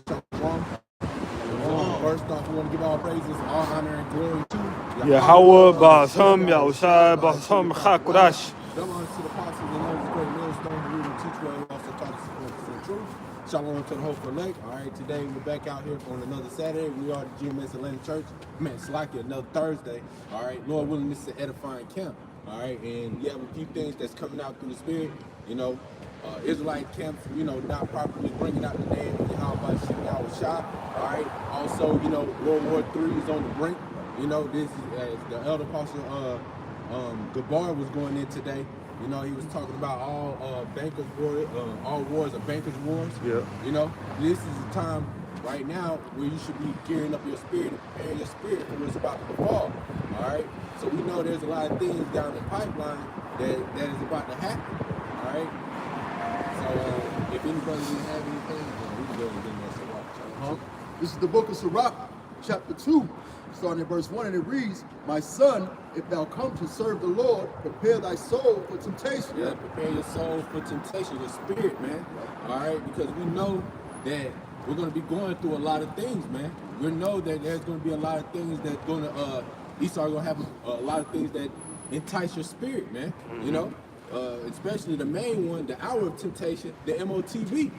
Shalom. First off, we want to give all praises, all honor, and glory to Yahweh Ba'asam Yahushai Ba'asam Chakurash. Double honor to the apostles and elders, great millstone who read and teach well, who also taught us the truth. Shalom to the hopeful elect. All right, today we're back out here on another Saturday. We are the GMS Atlanta Church. Man, it's like another Thursday. All right, Lord willing, this is an edifying camp. All right, and we have a few things that's coming out through the Spirit. You know, Israelite camps, you know, not properly bringing out the name of Yahweh Shah. All right, also, you know, World War III is on the brink. You know, this is as the elder apostle Gabar was going in today. You know, he was talking about all bankers' wars, all wars are bankers' wars. Yeah. You know, this is the time right now where you should be gearing up your spirit and preparing your spirit for what's about to befall. All right. So we know there's a lot of things down the pipeline that is about to happen. All right. So if anybody didn't have anything, we can go and get that Sirach. This is the book of Sirach, chapter 2, starting at verse 1, and it reads, "My son, if thou come to serve the Lord, prepare thy soul for temptation." Yeah, prepare your soul for temptation, your spirit, man. All right, because we know that we're going to be going through a lot of things, man. We know that there's going to be a lot of things that's going to, Esau going to have a lot of things that entice your spirit, man. You know, especially the main one, the hour of temptation, the MOTB.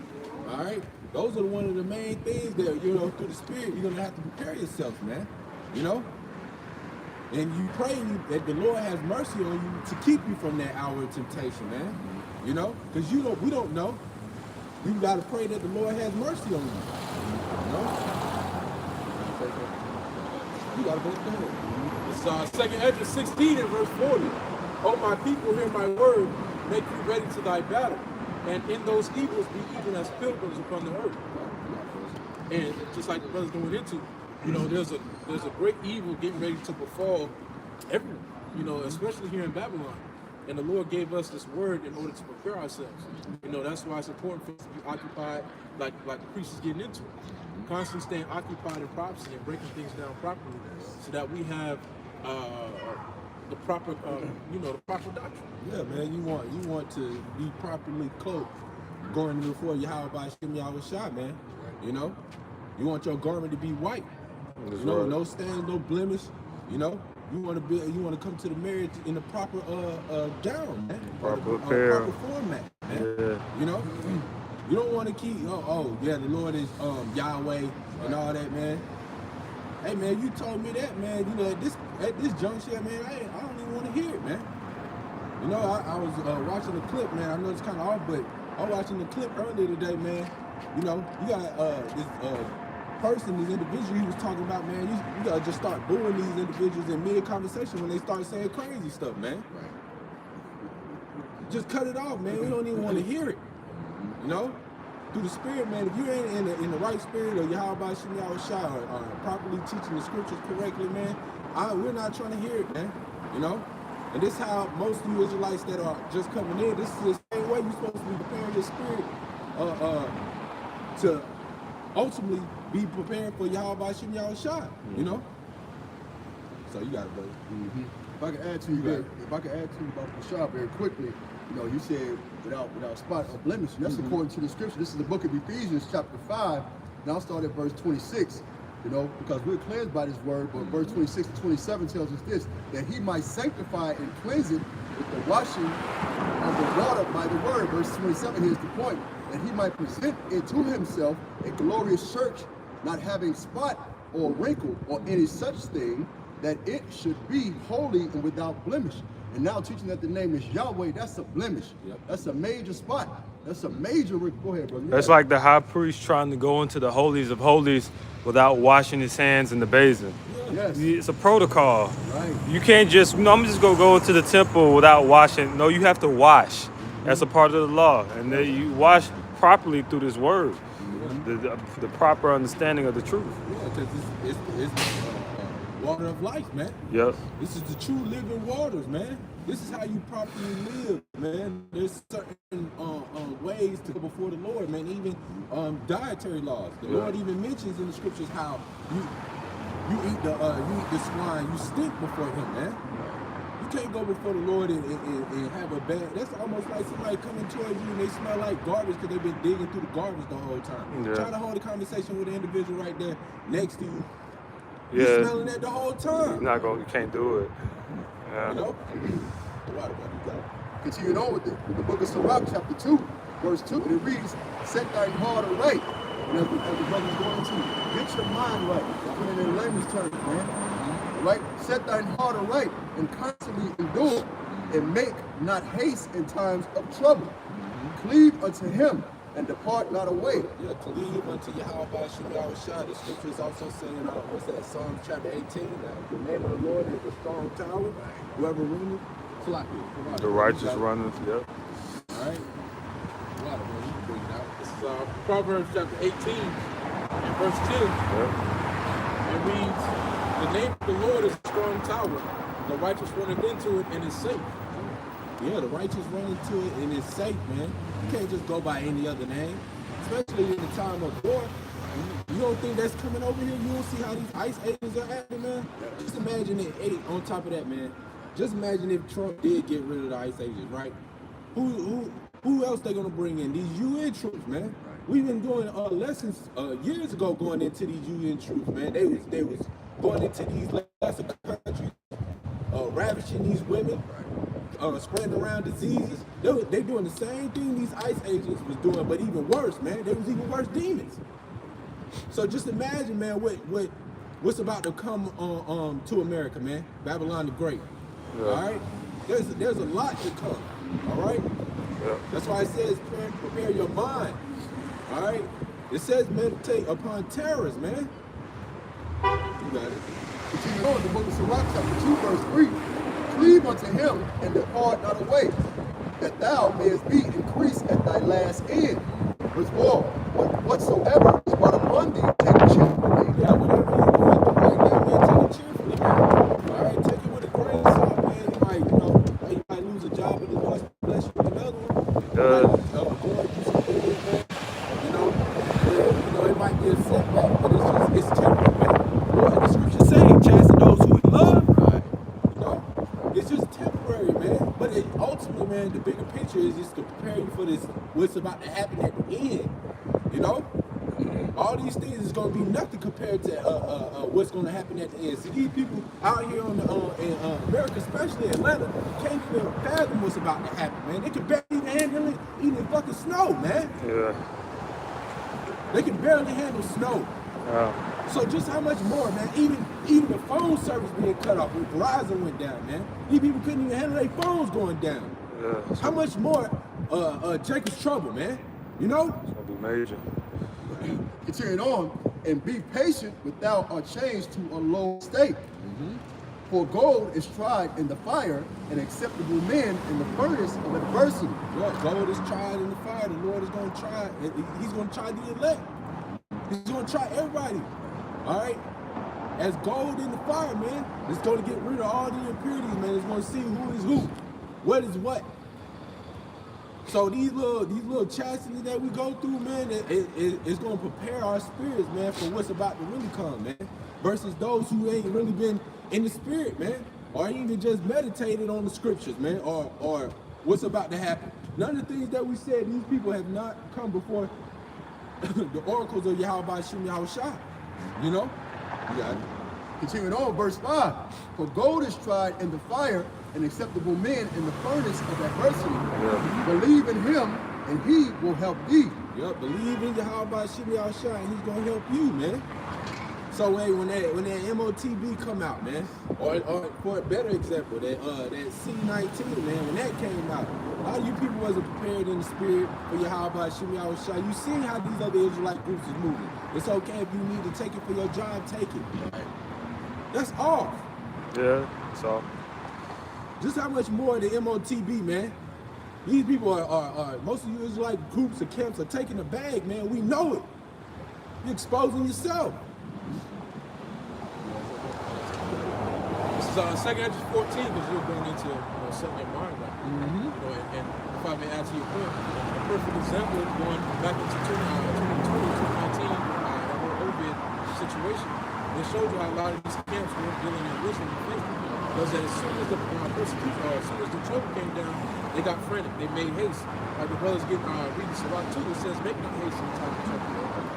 All right, those are one of the main things that, you know, through the spirit, you're going to have to prepare yourself, man. You know, and you pray that the Lord has mercy on you to keep you from that hour of temptation, man. You know, because we don't know. You got to pray that the Lord has mercy on you. You know? You got to go ahead. It's 2nd Ezra 16 and verse 40. "O my people, hear my word, make you ready to thy battle, and in those evils be even as pilgrims upon the earth." And just like the brothers going into, you know, there's a great evil getting ready to befall everyone, you know, especially here in Babylon. And the Lord gave us this word in order to prepare ourselves. You know, that's why it's important for us to be occupied, like the priest is getting into it. Constantly staying occupied in prophecy and breaking things down properly, so that we have the proper, you know, the proper doctrine. Yeah, man. You want to be properly cloaked, going before Yahweh Shah, man. You know, you want your garment to be white. That's you know, right. no stain, no blemish. You know, you want to come to the marriage in the proper gown, man. Proper apparel. Proper format, man. Yeah. You know, you don't want to keep yeah, the Lord is Yahweh and all that, man. Hey, man, you told me that, man. You know, at this juncture, man, I don't even want to hear it, man. You know, I was watching the clip, man. I know it's kind of off, but I was watching the clip earlier today, man. You know, you got this person, this individual he was talking about, man. You gotta just start booing these individuals in mid-conversation when they start saying crazy stuff, man. Just cut it off, man. We don't even want to hear it. You know, through the spirit, man. If you ain't in the right spirit, or Yahweh Shah, or properly teaching the scriptures correctly, man, we're not trying to hear it, man. You know, and this is how most of you Israelites that are just coming in. This is the same way you're supposed to be preparing your spirit to ultimately be prepared for Yahweh Shah. You know. So you got it, brother. If I can add to you about the Shah very quickly, you know, you said without spot or blemish. That's according to the scripture. This is the book of Ephesians, chapter 5. Now I'll start at verse 26. You know, because we're cleansed by this word, but verse 26 to 27 tells us this, that he might sanctify and cleanse it with the washing of the water by the word. Verse 27, here's the point, that he might present it to himself a glorious church, not having spot or wrinkle or any such thing, that it should be holy and without blemish. And now teaching that the name is Yahweh, that's a blemish. Yep. That's a major spot. That's a major, go ahead, brother. That's like the high priest trying to go into the holies of holies without washing his hands in the basin. Yes. It's a protocol. Right. You can't just, I'm just going to go into the temple without washing. No, you have to wash. That's a part of the law. And then you wash properly through this word. The proper understanding of the truth. Yeah, because it's water of life, man. Yep. This is the true living waters, man. This is how you properly live, man. There's certain ways to go before the Lord, man. Even dietary laws. The Lord even mentions in the scriptures how you eat the swine, you stink before him, man. You can't go before the Lord and have a bad. That's almost like somebody coming towards you and they smell like garbage because they've been digging through the garbage the whole time. Yeah. Try to hold a conversation with an individual right there next to you. Yeah. You smelling that the whole time. You can't do it. Yeah. You know? What about you got? Continuing on with it, with the book of Sirach, chapter 2, verse 2, and it reads, set thine heart aright. And as the brother's going to, get your mind right. Put it in layman's terms, man. Right? Set thine heart aright and constantly endure and make not haste in times of trouble. Cleave unto him and depart not away. Yeah, cleave unto Yahweh Shah. The scriptures also saying, what's that, Psalm chapter 18, the name of the Lord is a strong tower. Whoever runs, flock it. The righteous runneth, yep. All right? A lot of money, you can bring it out. This is Proverbs chapter 18 and verse 10. Yep. It reads, the name of the Lord is a strong tower. The righteous runneth into it and is safe. Yeah, the righteous run into it and it's safe, man. You can't just go by any other name, especially in the time of war. You don't think that's coming over here? You don't see how these ICE agents are acting, man? Just imagine it. On top of that, man, just imagine if Trump did get rid of the ICE agents, right? Who else they gonna bring in? These UN troops, man. We've been doing lessons years ago going into these UN troops, man. They was going into these lesser countries, ravishing these women, spreading around diseases. They doing the same thing these ICE agents was doing, but even worse, man. They was even worse demons. So just imagine, man, what's about to come to America, man. Babylon the Great. Yeah. All right, there's a lot to come. All right, Yeah. that's why it says prepare your mind. All right, it says meditate upon terrors, man. You got it. Continue on, the book of Sirach, chapter 2, verse 3. Cleave unto him and depart not away, that thou mayest be increased at thy last end. Verse 4. Whatsoever is brought upon thee, take cheerfully. Yeah, whatever you're going through right now, man, take it cheerfully, man. All right, take it with a grain of salt, man. You might lose a job, but the Lord bless you with another one. Going through some things, man. It might be a setback, but it's temporary, man. What the scripture say, chasten those who he love, right? It's just temporary, man. But ultimately, man, the bigger picture is just to prepare you for this, what's about to happen at the end. You know? All these things is going to be nothing compared to what's going to happen at the end. See, these people out here in America, especially Atlanta, can't even fathom what's about to happen, man. They can barely even handle it, even fucking snow, man. Yeah. They can barely handle snow. So just how much more, man? Even the phone service being cut off when Verizon went down, man. These people couldn't even handle their phones going down. Yeah. How much more Jacob's trouble, man? You know? It's gonna be major. Continuing on, and be patient without a change to a low state. For gold is tried in the fire, and acceptable men in the furnace of adversity. Yeah, gold is tried in the fire. The Lord is going to try. He's going to try the elect. He's going to try everybody. All right? As gold in the fire, man, it's going to get rid of all the impurities, man. It's going to see who is who, what is what. So these little chastities that we go through, man, it's going to prepare our spirits, man, for what's about to really come, man. Versus those who ain't really been in the spirit, man, or even just meditated on the scriptures, man, or what's about to happen. None of the things that we said, these people have not come before the oracles of Yahweh Shah. You know? You got it. Continuing on, verse 5. For gold is tried in the fire, and acceptable men in the furnace of adversity. Yeah. Believe in him, and he will help thee. Yep, believe in Yahweh Shah, and he's gonna help you, man. So hey, when that MOTB come out, man, or for a better example, that C-19, man, when that came out, a lot of you people wasn't prepared in the spirit for Yahweh Shah. You seen how these other Israelite groups is moving. It's okay if you need to take it for your job, take it. That's all. Yeah, so. Just how much more the MOTB, man. These people are most of you Israelite groups or camps are taking a bag, man. We know it. You're exposing yourself. This is 2 Edges 14, because you're going into setting your mind right. And if I may add to your point, a perfect example going back into 2020, 2019, the whole COVID situation. It showed you how a lot of these camps were dealing in wisdom and faith. was that as soon as the persecution, as soon as the trouble came down, they got frantic. They made haste. Like the brothers get reading Sirach 2, it says, make no haste in the time of trouble.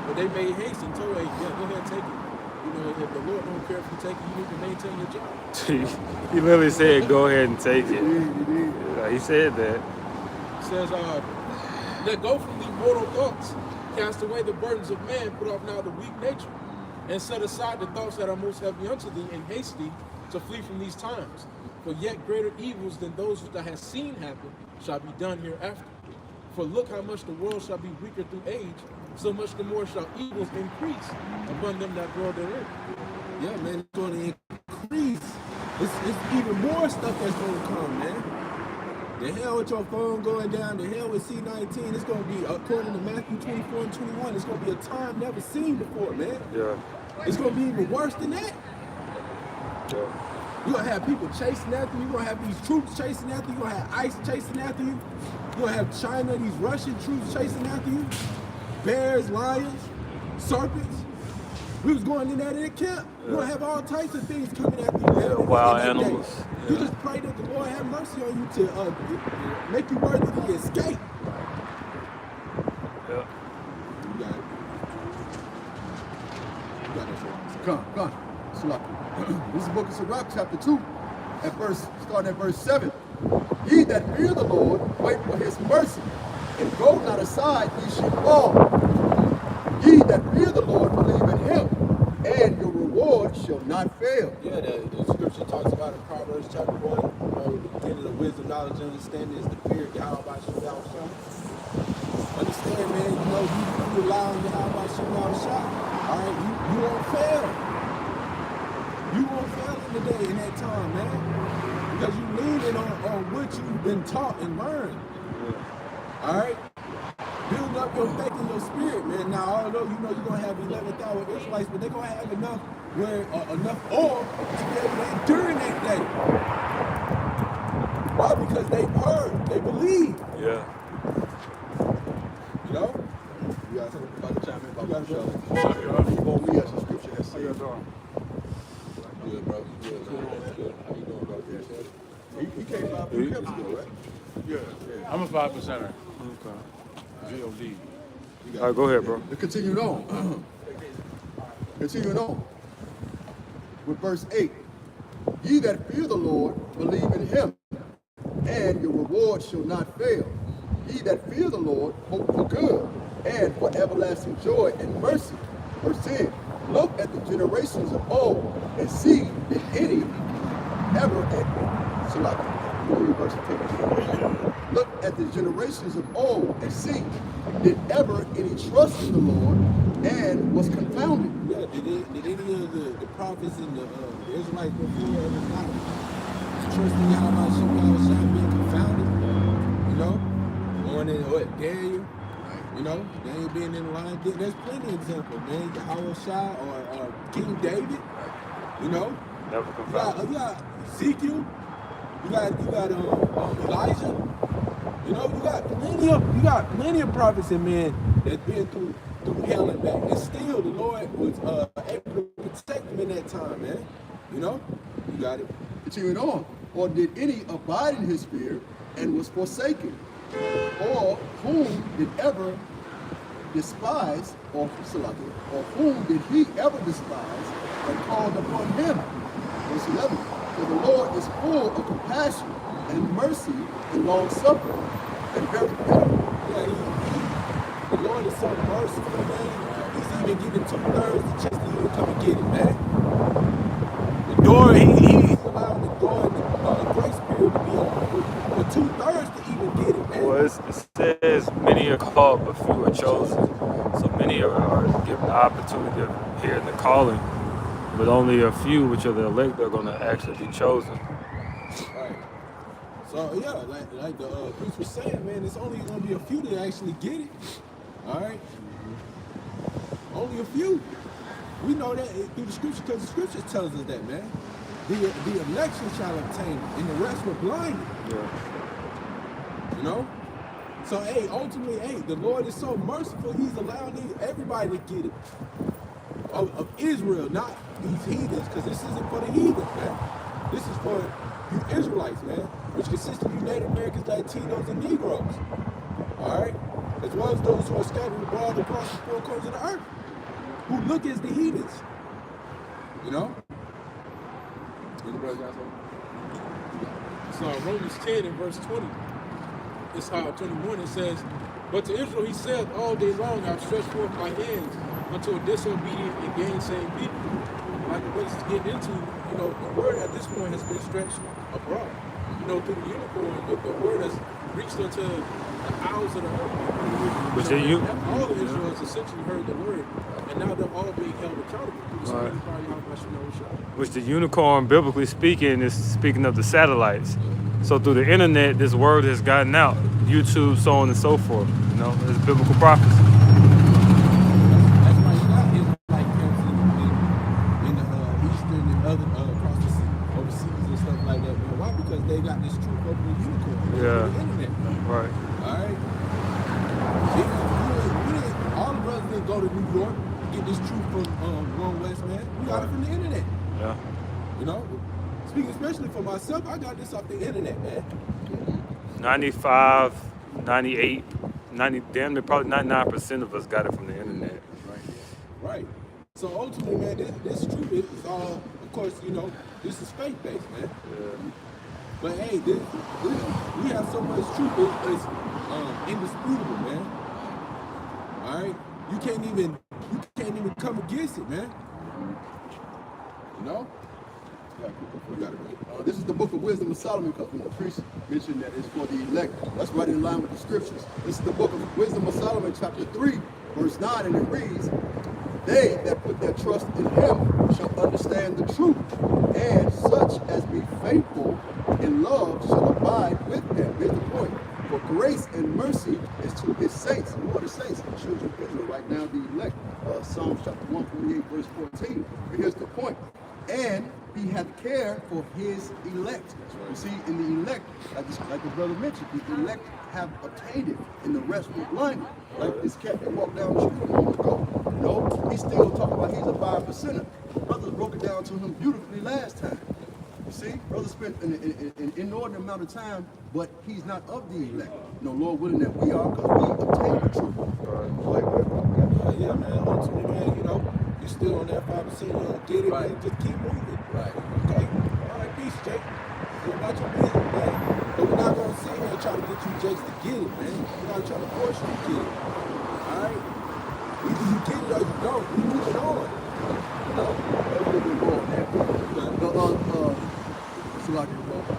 But they made haste and told, hey, yeah, go ahead and take it. You know, if the Lord don't care if you take it, you need to maintain your job. He literally said, go ahead and take it. Yeah, he said that. It says, let go from these mortal thoughts. Cast away the burdens of man, put off now the weak nature, and set aside the thoughts that are most heavy unto thee, and haste thee to flee from these times. For yet greater evils than those which thou hast seen happen shall be done hereafter. For look how much the world shall be weaker through age, so much the more shall evils increase upon them that dwell therein. Yeah, man, it's going to increase. It's even more stuff that's going to come, man. The hell with your phone going down, the hell with C-19, it's going to be, according to Matthew 24 and 21, it's going to be a time never seen before, man. Yeah. It's going to be even worse than that. Yeah. You're going to have people chasing after you. You're going to have these troops chasing after you. You're going to have ICE chasing after you. You're going to have China, these Russian troops chasing after you. Bears, lions, serpents. We was going in there in the camp. You're going to have all types of things coming after you. Yeah, wild animals. You just pray that the Lord have mercy on you to make you worthy to escape. Yeah. You got it. You got it. Come. This is the book of Sirach, chapter 2, starting at verse 7. Ye that fear the Lord, wait for his mercy, and go not aside, ye shall fall. Ye that fear the Lord, believe in him, and your reward shall not fail. Yeah, the scripture talks about in Proverbs chapter 1, the beginning of wisdom, knowledge, and understanding is the fear of Yahweh Shem. Understand, man, you know, you rely on Yahweh Shem. All right, you won't fail. You won't fail in the day, in that time, man. Because you leaning on what you've been taught and learned. All right? Build up your faith and your spirit, man. Now, although you know you're going to have 11th hour Israelites, but they're going to have enough oil to be able to endure in that day. Why? Because they've heard, they believe. Yeah. You know? You guys about to chime in about You got it, Before we have some scripture that says, Good, bro. Good. How you doing, bro? he came by a few minutes ago, right? Yeah. I'm a 5%er. Okay. G-O-D. All right, go ahead, bro. Continuing on. Continuing on. With verse 8. Ye that fear the Lord, believe in him, and your reward shall not fail. Ye that fear the Lord, hope for good, and for everlasting joy and mercy. Verse 10. Look at the generations of old, and see if any ever Look at the generations of old, and see did ever any trust in the Lord and was confounded. Yeah, did any of the prophets and the Israelites before ever not trusting Yahweh Shem being confounded? You know? Going in Daniel, you know, Daniel being in the line. There's plenty of examples, man. Yahweh or King David, you know? Never confounded. You got Ezekiel, you got Elijah. You know, you got plenty of prophets and men that's been through hell and back. And still the Lord was able to protect them in that time, man. You know? You got it. Continuing on. Or did any abide in his fear and was forsaken? Or whom did ever despise, or whom did he ever despise and called upon him? Verse 11. For the Lord is full of compassion and mercy and long suffering and very pitiful. Yeah, the Lord is so merciful, man. He's even giving 2/3 the chance to even come and get it, man. The door, he's allowing the door and the grace period to be open for 2/3 to even get it, man. Well, it says many are called, but few are chosen. So many are given the opportunity of hearing the calling, but only a few, which are the elect, are going to actually be chosen. Right. So yeah, like the priest was saying, man, it's only going to be a few that actually get it. All right. Only a few. We know that through the scripture, because the scripture tells us that, man. The election shall obtain it, and the rest were blinded. Yeah. You know? So, hey, ultimately, hey, the Lord is so merciful, he's allowing everybody to get it. Of Israel, not these heathens, because this isn't for the heathens, man. This is for you Israelites, man, which consists of you Native Americans, Latinos, and Negroes. All right? As well as those who are scattered abroad across the four corners of the earth, who look as the heathens. You know? So Romans 10 and verse 20. It's how 21 it says, but to Israel he said, all day long I've stretched forth my hands unto a disobedient and gainsaying people. Like the place is getting into, the word at this point has been stretched abroad. Through the unicorn, the word has reached unto the isles of the earth. All of Israel has essentially heard the word, and now they're all being held accountable through the Spirit of God. Which the unicorn, biblically speaking, is speaking of the satellites. So through the internet, this word has gotten out. YouTube, so on and so forth. It's biblical prophecy. That's why you got Israelite camps in the eastern and other across the sea, overseas and stuff like that, man. Why? Because they got this truth over the unicorn, over the internet. Right. All right. All the brothers didn't go to New York to get this truth from One West, man. We got it from the internet. Yeah. Speaking especially for myself, I got this off the internet, man. 95, 98, 90, damn near probably 99% of us got it from the internet. Right. So ultimately, man, this truth is all, of course, this is faith-based, man. Yeah. But hey, we have so much truth, it's indisputable, man. All right? You can't even come against it, man. This is the book of Wisdom of Solomon, because the priest mentioned that it's for the elect. That's right in line with the scriptures. This is the book of Wisdom of Solomon, chapter 3, verse 9, and it reads, they that put their trust in him shall understand the truth, and such as be faithful in love shall abide with him. Here's the point. For grace and mercy is to his saints. Who are the saints? The children of Israel, right now the elect. Psalms chapter 148, verse 14. But here's the point. And he hath care for his elect. You see, in the elect, like the brother mentioned, the elect have obtained it, and the rest were blinded. Like this cat that walked down the street a moment ago. He's still talking about he's a 5%er. Brothers broke it down to him beautifully last time. You see, brother spent an inordinate amount of time, but he's not of the elect. Lord willing that we are, because we obtained the truth. Yeah, man, ultimately, man, you're still on that 5%, you don't get it, man, just keep moving. Right. Okay? All right, peace, Jake. Go about your business, man. But we're not going to sit here and try to get you Jakes to get it, man. We're not trying to force you to get it. All right? Either you get it or you don't. You put it on.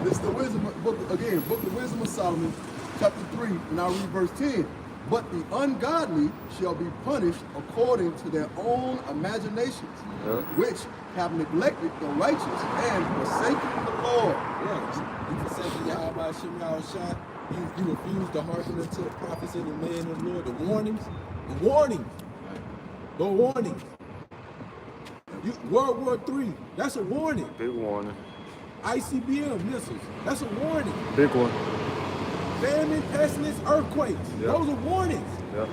This is the wisdom book again, book of Wisdom of Solomon, chapter 3, and I'll read verse 10. But the ungodly shall be punished according to their own imaginations, which have neglected the righteous and forsaken the Lord. You forsaken Yahweh Shem Yahushua. You refuse to hearken unto the prophets and the man of the Lord. The warnings. World War III, that's a warning. Big warning. ICBM missiles, that's a warning. Big one. Famine, pestilence, earthquakes, those are warnings. Yep.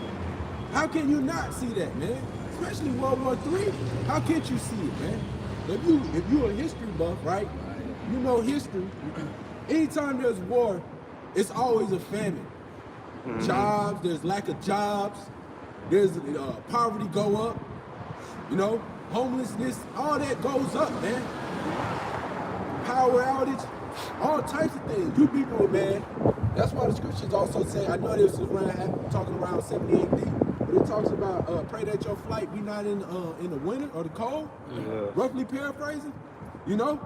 How can you not see that, man? Especially World War III. How can't you see it, man? If you're a history buff, right? You know history. Anytime there's war, it's always a famine. Jobs, there's lack of jobs. There's poverty go up. Homelessness, all that goes up, man. Power outage, all types of things. You people are bad. That's why the scriptures also say, I know this is talking around 70 AD, but it talks about pray that your flight be not in the winter or the cold. Roughly paraphrasing, Yeah.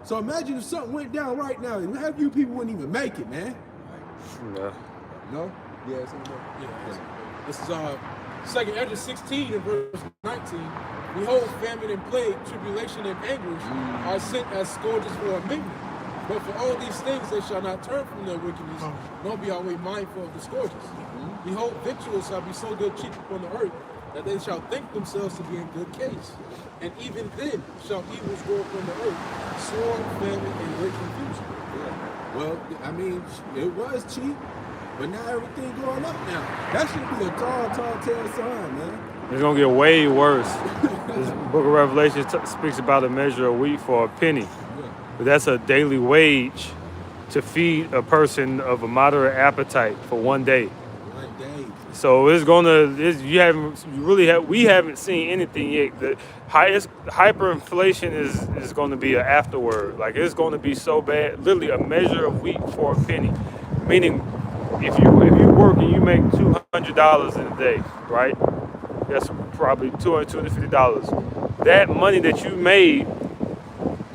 So imagine if something went down right now, and half you people wouldn't even make it, man. Yeah. No? Yeah. This is 2nd Ezra 16 and verse 19. Behold, famine and plague, tribulation and anguish are sent as scourges for a minute. But for all these things they shall not turn from their wickedness, nor be always mindful of the scourges. Behold, victuals shall be so good cheap upon the earth, that they shall think themselves to be in good case. And even then shall evils go upon the earth, sword, famine, and great confusion. Well, I mean, it was cheap, but now everything going up now. That should be a tall tale sign, man. It's going to get way worse. This book of Revelation speaks about a measure of wheat for a penny. but that's a daily wage to feed a person of a moderate appetite for one day. 1 day. So we haven't seen anything yet. The hyperinflation is going to be an afterword. Like, it's going to be so bad, literally a measure of wheat for a penny. Meaning, if you work and you make $200 in a day, right? That's probably $250. That money that you made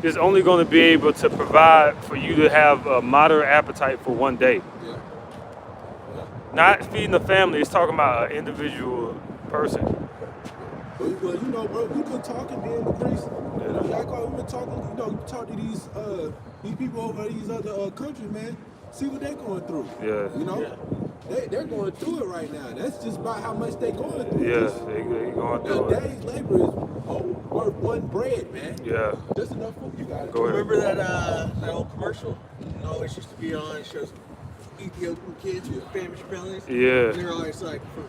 is only going to be able to provide for you to have a moderate appetite for one day. Yeah. Not feeding the family, it's talking about an individual person. Well, you know, bro, we've been talking, being the priest. You know, we've been talking, you know, you talk to these people over these other countries, man. See what they're going through. Yeah. You know? Yeah. They're going through it right now. That's just about how much they're going through. Yes, they going through A it. day's labor is worth one bread, man. Yeah. Just enough food. You got it. Go ahead. Remember that old commercial? It always used to be on. It shows Ethiopian kids with famished bellies. Yeah. And they're always like, for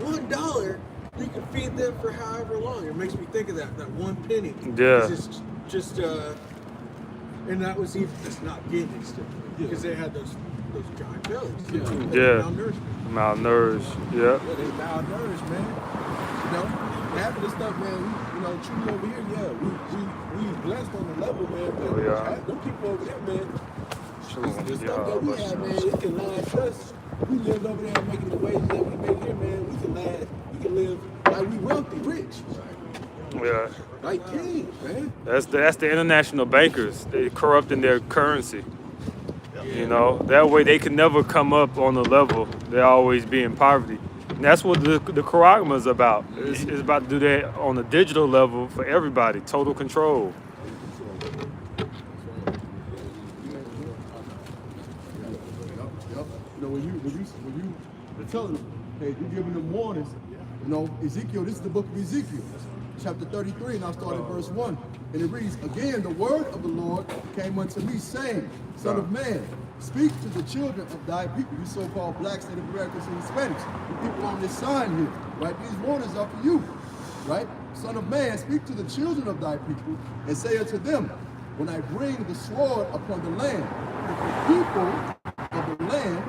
$1, you can feed them for however long. It makes me think of that one penny. Yeah. It's just and that was even just not getting it still. Because they had those giant bellies. Yeah. Malnourished. Yeah. Yeah, they malnourished, man. You know, half of the stuff, man, you know, truly over here, yeah, we blessed on the level, man. But them people over there, man, the stuff that we have, man, it can last us. We lived over there making the wages that we make here, man. We can live like we wealthy, rich. Yeah. Like kings, man. That's the international bankers. They corrupting their currency. You know, that way they can never come up on the level. They always be in poverty. And that's what the Karagma is about. It's about to do that on a digital level for everybody. Total control. You know, when you tell them, hey, you're giving them warnings. You know, Ezekiel, this is the book of Ezekiel, chapter 33, and I'll start at verse 1. And it reads, again, the word of the Lord came unto me, saying, Son of man, speak to the children of thy people, you so-called blacks, Native Americans, and Hispanics, the people on this sign here, right? These warnings are for you, right? Son of man, speak to the children of thy people, and say unto them, when I bring the sword upon the land, if the people of the land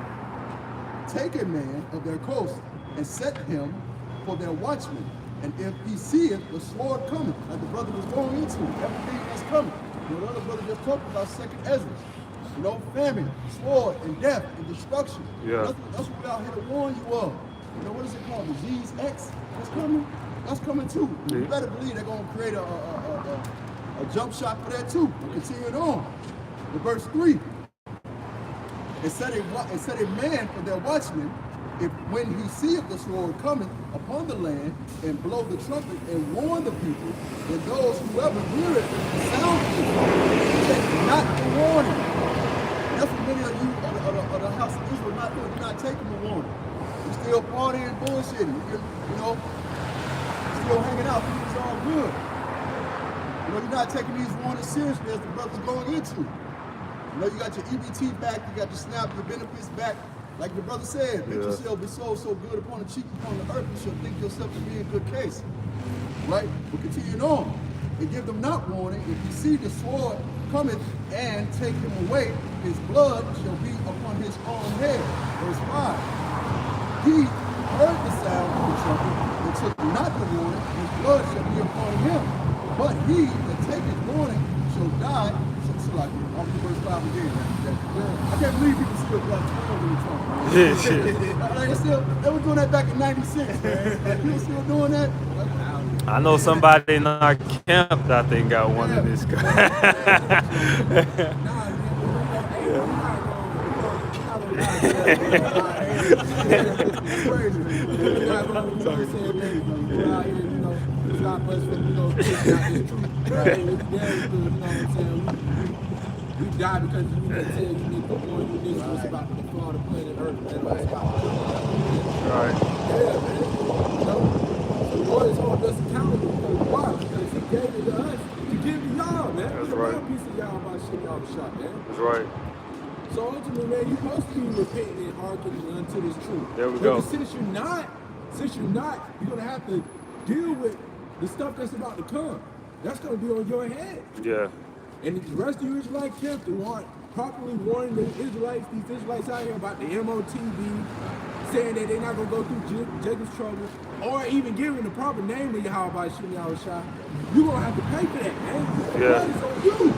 take a man of their coast and set him for their watchman, and if he seeth the sword coming, like the brother was going into, everything that's coming. You know, the other brother just talked about second Ezra. You know, famine, sword, and death, and destruction. Yeah. That's what we're out here to warn you of. You know, what is it called? Disease X? That's coming? That's coming too. You better believe they're going to create a jump shot for that too. Continuing on. In verse 3, it said a man for their watchman, if when he seeth the sword coming upon the land, and blow the trumpet and warn the people, and those whoever hear it sound it, take not the warning. That's what many of you of the house of Israel not doing. You're not taking the warning. You're still partying, bullshitting. You know, still hanging out. It's all good. You know, you're not taking these warnings seriously as the brother's going into. You know, you got your EBT back, you got your SNAP, your benefits back. Like the brother said, make yourself be so good upon the cheek, upon the earth, you shall think yourself to be in good case. Right? But continuing on, and give them not warning, if you see the sword cometh and take him away, his blood shall be upon his own head. Verse 5. He heard the sound of the trumpet and took not the warning, his blood shall be upon him. But he that taketh warning shall die. So like, I'll do verse 5 again. I can't believe people still got 12 in the trunk. Like, they were doing that back in 96, man. Like, people still doing that. I know somebody in our camp that I think got one in this We die because you need to tell you need to go and do this. It's about to fall to planet Earth, man. Right. Yeah, man. You know, the Lord is holding us accountable. Why? Because He gave it to us to give to y'all, man. That's We're right. a piece of y'all about shit y'all shot, man. That's right. So ultimately, man, you're supposed to be repenting and hearkening unto this truth. There we But go. since you're not, you're gonna have to deal with the stuff that's about to come. That's gonna be on your head. Yeah. And the rest of you Israelite camp who aren't properly warning the Israelites, these Israelites out here about the MOTB, saying that they're not going to go through Jacob's trouble, or even giving the proper name of Yahweh Shem Yahushua, you're going to have to pay for that, man. Yeah. That is on you.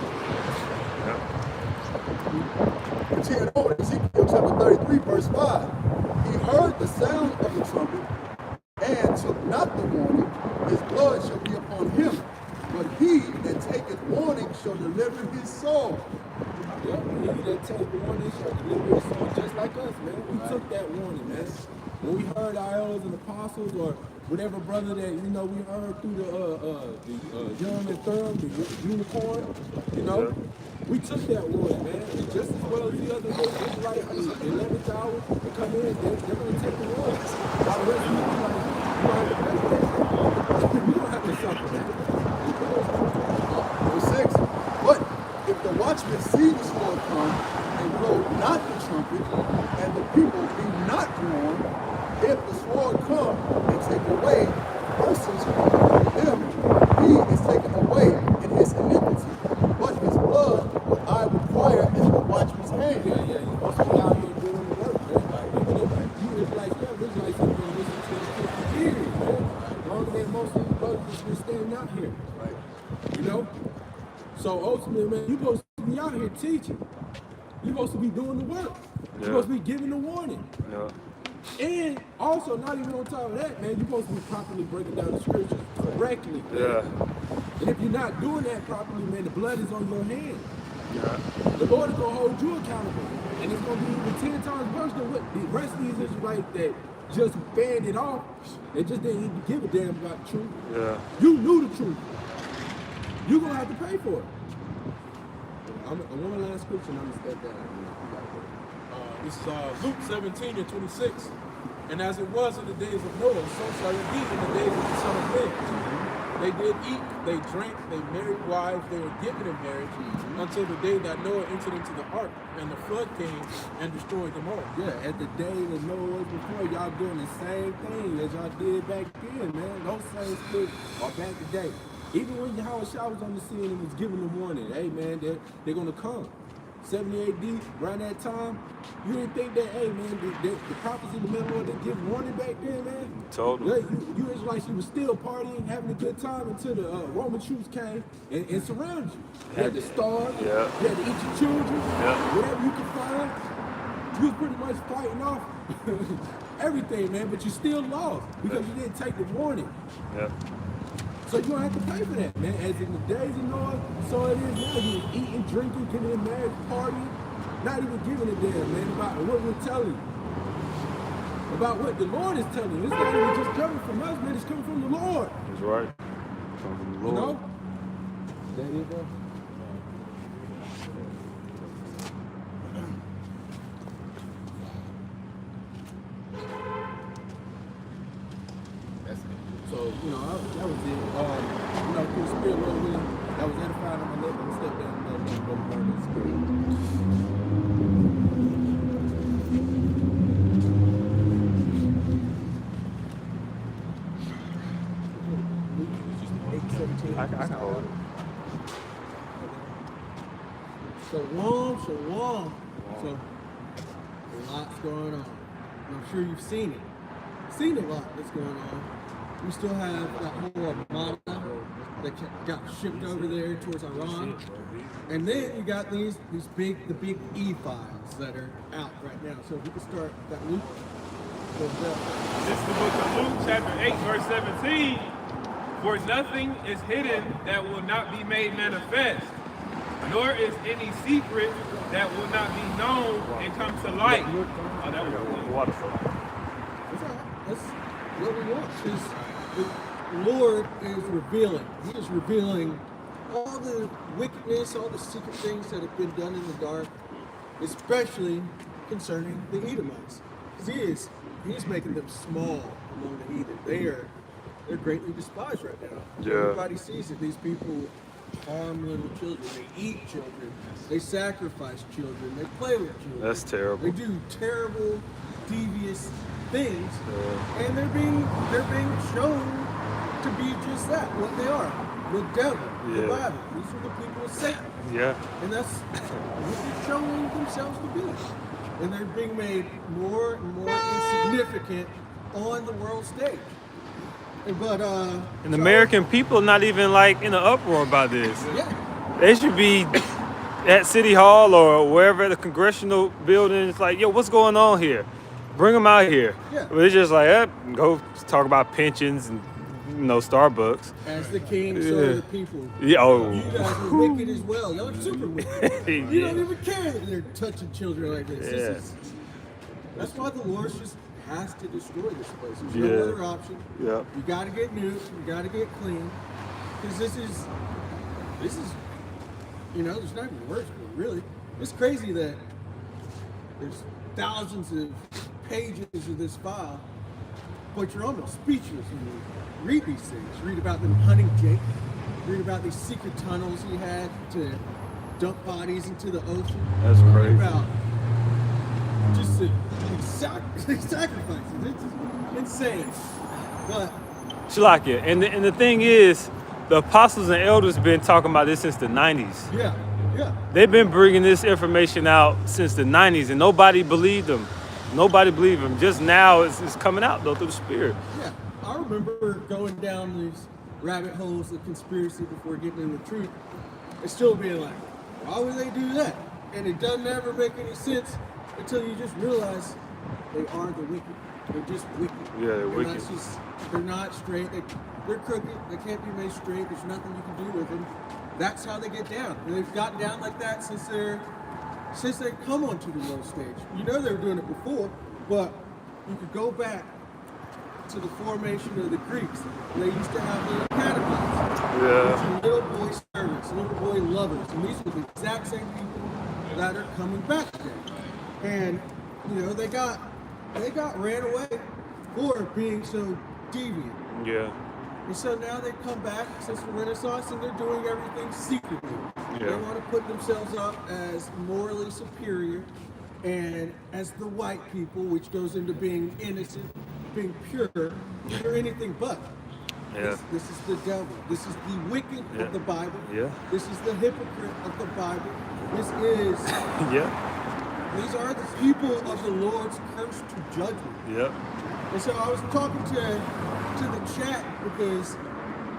Continuing on, Ezekiel chapter 33, verse 5. He heard the sound of the trumpet and took not the warning. His blood shall be upon him. But he that taketh warning shall deliver his soul. Yeah, he that take the warning shall deliver his soul, just like us, man. We took that warning, man. When we heard our elders and apostles, or whatever brother that we heard through the young and thorough, the unicorn, we took that warning, man. And just as well as the other Israelites, the 11th hour, to come in, they're going to take the warning. While the rest of you, you don't have to suffer that. Verse 6. But if the watchmen see the sword come and blow not the trumpet, and the people be not warned, if the sword come and take away persons from them, he is taken away in his iniquity. But his blood will I require at the watchman's hand. Yeah, you're supposed to be out here doing the work, man. Even if you Israelites, have been listening to this for 50 years, man. Longer than most of these brothers that's been standing out here. Right. So ultimately, man, you're supposed to be out here teaching. You're supposed to be doing the work. You're supposed to be giving the warning. Yeah. And also, not even on top of that, man, you're supposed to be properly breaking down the scriptures correctly. Man. Yeah. And if you're not doing that properly, man, the blood is on your hands. Yeah. The Lord is going to hold you accountable. And it's going to be even 10 times worse than what the rest of these Israelites that just fanned it off. They just didn't even give a damn about the truth. Yeah. You knew the truth. You're going to have to pay for it. One last scripture and I'm going to step down. This is Luke 17 and 26. And as it was in the days of Noah, so shall it be in the days of the Son of Man. They did eat, they drank, they married wives, they were given in marriage until the day that Noah entered into the ark, and the flood came and destroyed them all. Yeah, at the day that Noah was before, y'all doing the same thing as y'all did back then, man. Those same spirits are back today. Even when Yahushua was on the scene and was giving them warning, hey man, they're gonna come. 70 AD, around that time, you didn't think that, hey man, the prophets in the middle of they give warning back then, man? Totally. You Israelites, you was still partying, having a good time until the Roman troops came and surrounded you. You had to starve, you had to eat your children, whatever you could find. You was pretty much fighting off everything, man, but you still lost because you didn't take the warning. Yeah. So you don't have to pay for that, man. As in the days of Noah, so it is now. You was eating, drinking, getting in marriage, partying, not even giving a damn, man, about what we're telling you. About what the Lord is telling you. It's not even just coming from us, man. It's coming from the Lord. That's right. Come from the Lord. You know? Is that it, bro? So, that was it. Through the Spirit, Lord willing, that was edifying on my lip. I'm going to step down and let Brother burn the Spirit. I can hold it. Shalom. So, a lot's going on. I'm sure you've seen it. Seen a lot that's going on. We still have that whole armada that got shipped over there towards Iran. And then you got the big E-files that are out right now. So if we could start that Luke. This is the book of Luke, chapter 8, verse 17. For nothing is hidden that will not be made manifest, nor is any secret that will not be known and come to light. Oh, that was Waterfall. That's what we want. The Lord is revealing. He is revealing all the wickedness, all the secret things that have been done in the dark, especially concerning the Edomites. Because he is making them small among the heathen. They're greatly despised right now. Yeah. Everybody sees that these people harm little children. They eat children. They sacrifice children. They play with children. That's terrible. They do terrible, devious things, and they're being shown to be just that, what they are. The devil, the Yeah. Bible. These are the people of Satan. Yeah. And that's what they're showing themselves to be. And they're being made more and more insignificant on the world stage. But And the American people are not even like in an uproar about this. yeah, They should be at City Hall or wherever the congressional building. It's like, yo, what's going on here? Bring them out here. Yeah. But it's just like, go talk about pensions and Starbucks. as the king, so are the people. Yeah. Oh. You guys are wicked as well. Y'all are super wicked. You don't even care that they're touching children like this. That's why the Lord just has to destroy this place. There's no other option. Yeah. You got to get new. You got to get clean. Because this is, there's not even words for it, really. It's crazy that there's thousands of pages of this file, but you're almost speechless when you read these things. Read about them hunting Jake. Read about these secret tunnels he had to dump bodies into the ocean. That's Read crazy. about just the sacrifices. It's insane. But Shalakia. And the thing is, the apostles and elders have been talking about this since the 90s. yeah. They've been bringing this information out since the 90s, and nobody believed them. Nobody believed them. Just now it's coming out, though, through the Spirit. Yeah, I remember going down these rabbit holes of conspiracy before getting into the truth, and still being like, why would they do that? And it doesn't ever make any sense until you just realize they are the wicked. They're just wicked. Yeah, they're And wicked. that's they're not straight. They're crooked. They can't be made straight. There's nothing you can do with them. That's how they get down. And they've gotten down like that since they've come onto the world stage. You know they were doing it before, but you could go back to the formation of the Greeks. They used to have little catacombs. Yeah. Little boy servants, little boy lovers. And these are the exact same people that are coming back today. And, they got ran away for being so deviant. Yeah. And so now they come back since the Renaissance and they're doing everything secretly. They Yeah. want to put themselves up as morally superior and as the white people, which goes into being innocent, being pure, or anything but. Yeah. This is the devil. This is the wicked Yeah. of the Bible. Yeah. This is the hypocrite of the Bible. This is, Yeah. these are the people of the Lord's cursed to judgment. Yeah. And so I was talking to the chat because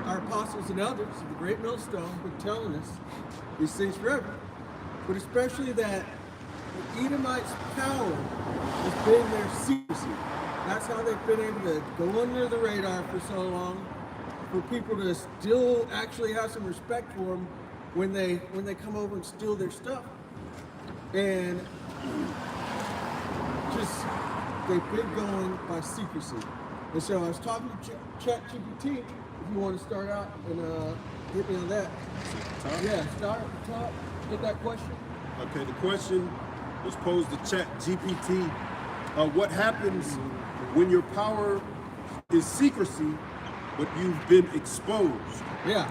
our apostles and elders of the Great Millstone have been telling us these things forever, but especially that the Edomites' power has been their secrecy. That's how they've been able to go under the radar for so long, for people to still actually have some respect for them when they come over and steal their stuff. And just they've been going by secrecy. And so I was talking to ChatGPT, if you want to start out and get me on that. Yeah, start at the top, get that question. Okay, the question was posed to ChatGPT. What happens when your power is secrecy, but you've been exposed? Yeah.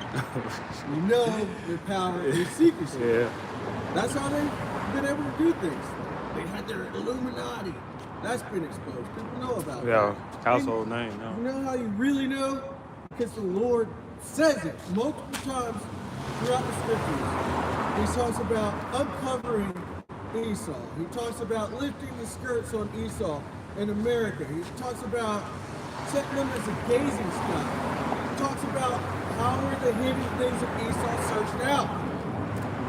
You know their power is secrecy. Yeah. That's how they've been able to do things. They had their Illuminati. That's been exposed. People know about it. Yeah. Household name. You No. know how you really know? Because the Lord says it multiple times throughout the scriptures. He talks about uncovering Esau. He talks about lifting the skirts on Esau in America. He talks about setting them as a gazing stock. He talks about how are the hidden things of Esau searched out.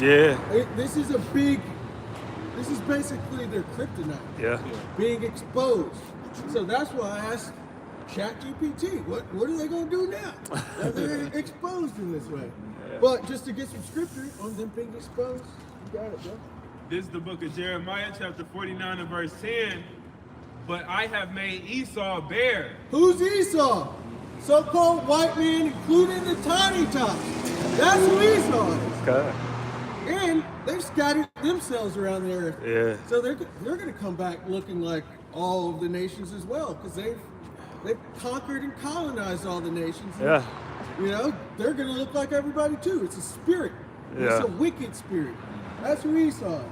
Yeah. This is basically their kryptonite. Yeah. Being exposed. So that's why I asked ChatGPT, what are they going to do now? That they're exposed in this way. But just to get some scripture on them being exposed, you got it, bro. This is the book of Jeremiah, chapter 49 and verse 10. But I have made Esau bare. Who's Esau? So-called white man, including the tiny tots. That's who Esau is. Okay. And they've scattered themselves around the earth. Yeah. So they're going to come back looking like all of the nations as well, because they've conquered and colonized all the nations. And, Yeah. they're going to look like everybody too. It's a spirit. Yeah. It's a wicked spirit. That's who Esau is.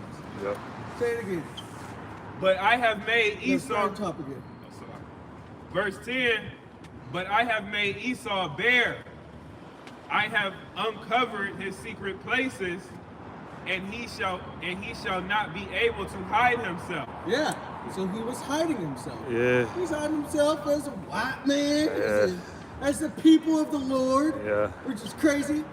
Yep. Say it again. But I have made Let's start Esau. on top again. Verse 10. But I have made Esau bare. I have uncovered his secret places, and he shall not be able to hide himself. Yeah. So he was hiding himself. Yeah. He's hiding himself as a white man, Yeah. as the people of the Lord, Yeah. which is crazy.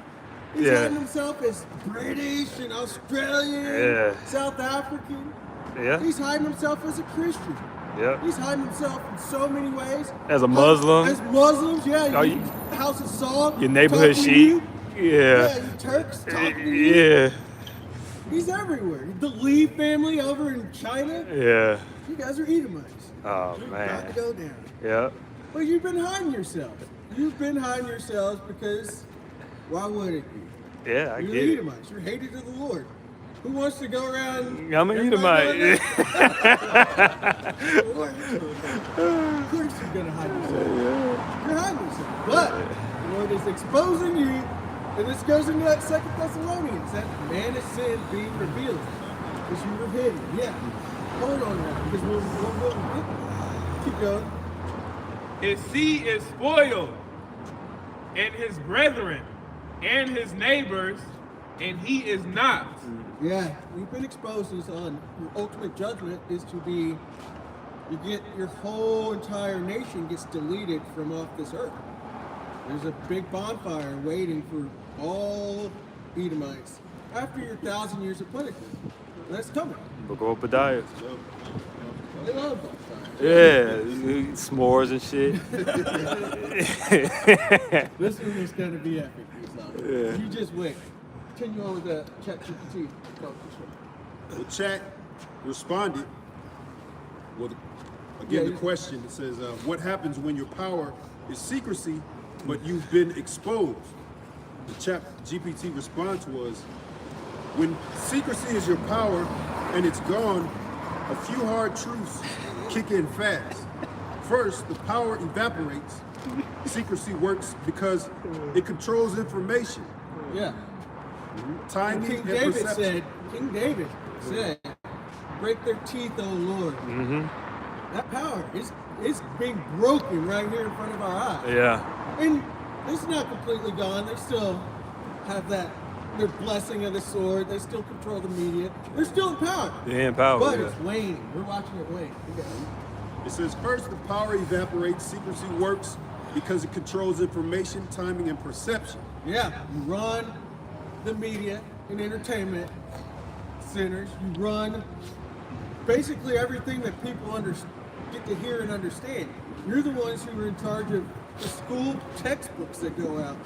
He's Yeah. hiding himself as British and Australian, Yeah. South African. Yeah. He's hiding himself as a Christian. Yep. He's hiding himself in so many ways. As a Muslim. As Muslims, yeah. Oh, You, House of Salt. Your neighborhood talking to sheep. you. Yeah. You Turks talking to you. Yeah. He's everywhere. The Lee family over in China. Yeah. You guys are Edomites. Oh, You're man. about to go down. Yeah. Well, you've been hiding yourselves. You've been hiding yourselves because why would it be? Yeah, I You're get the it. Edomites. You're hated of the Lord. Who wants to go around? I'm an everybody Edomite. going that? Of course you're going to hide yourself. You're hiding yourself. But the Lord is exposing you. And this goes into that 2 Thessalonians, that man is sin being revealed. Because you were hidden. Yeah. Hold on now. Because we'll keep going. His seed is spoiled, and his brethren, and his neighbors, and he is not. Yeah, you've been exposed to this on. Your ultimate judgment is to be, you get your whole entire nation gets deleted from off this earth. There's a big bonfire waiting for all Edomites after your 1,000 years of punishment. That's coming. Book of Obadiah. They love bonfires. Yeah. S'mores and shit. This one is going to be epic. Yeah. You just wait. Continue on with the chat GPT. The chat responded with, Yeah, the question. It says, what happens when your power is secrecy, but you've been exposed? The chat GPT response was, when secrecy is your power and it's gone, a few hard truths kick in fast. First, the power evaporates. Secrecy works because it controls information, Yeah. timing, King and David perception. said, break their teeth, O Lord. That power is being broken right here in front of our eyes. Yeah. And it's not completely gone. They still have their blessing of the sword. They still control the media. They're still in power. Yeah, in power. But Yeah. it's waning. We're watching it wane. It says, first, the power evaporates. Secrecy works because it controls information, timing, and perception. Yeah, you run the media and entertainment centers. You run basically everything that people get to hear and understand. You're the ones who are in charge of the school textbooks that go out.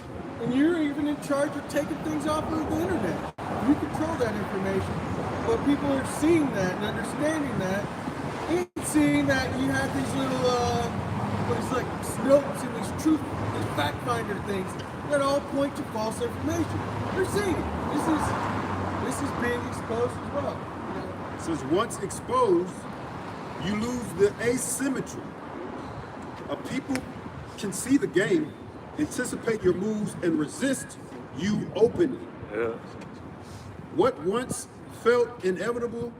And you're even in charge of taking things off of the internet. You control that information. But people are seeing that and understanding that, and seeing that you have these little, it's like notes and these fact finder things that all point to false information. They're seeing it. This is being exposed as well. It says, once exposed, you lose the asymmetry. A people can see the game, anticipate your moves, and resist you openly. Yeah. What once felt inevitable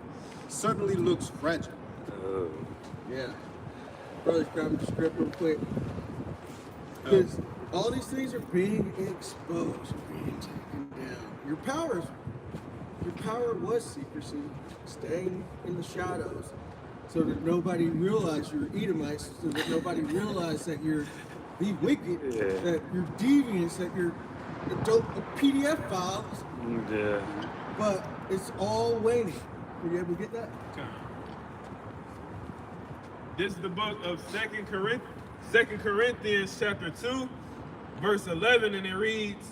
suddenly looks fragile. Yeah. Brothers, grab the script real quick. Because all these things are being exposed, being taken down. Your power was secrecy, staying in the shadows, so that nobody realized you're Edomites, so that nobody realized that you're the wicked, that you're deviants, that you're the PDF files. Yeah. But it's all waning. Were you able to get that? This is the book of 2 Corinthians chapter 2, verse 11, and it reads,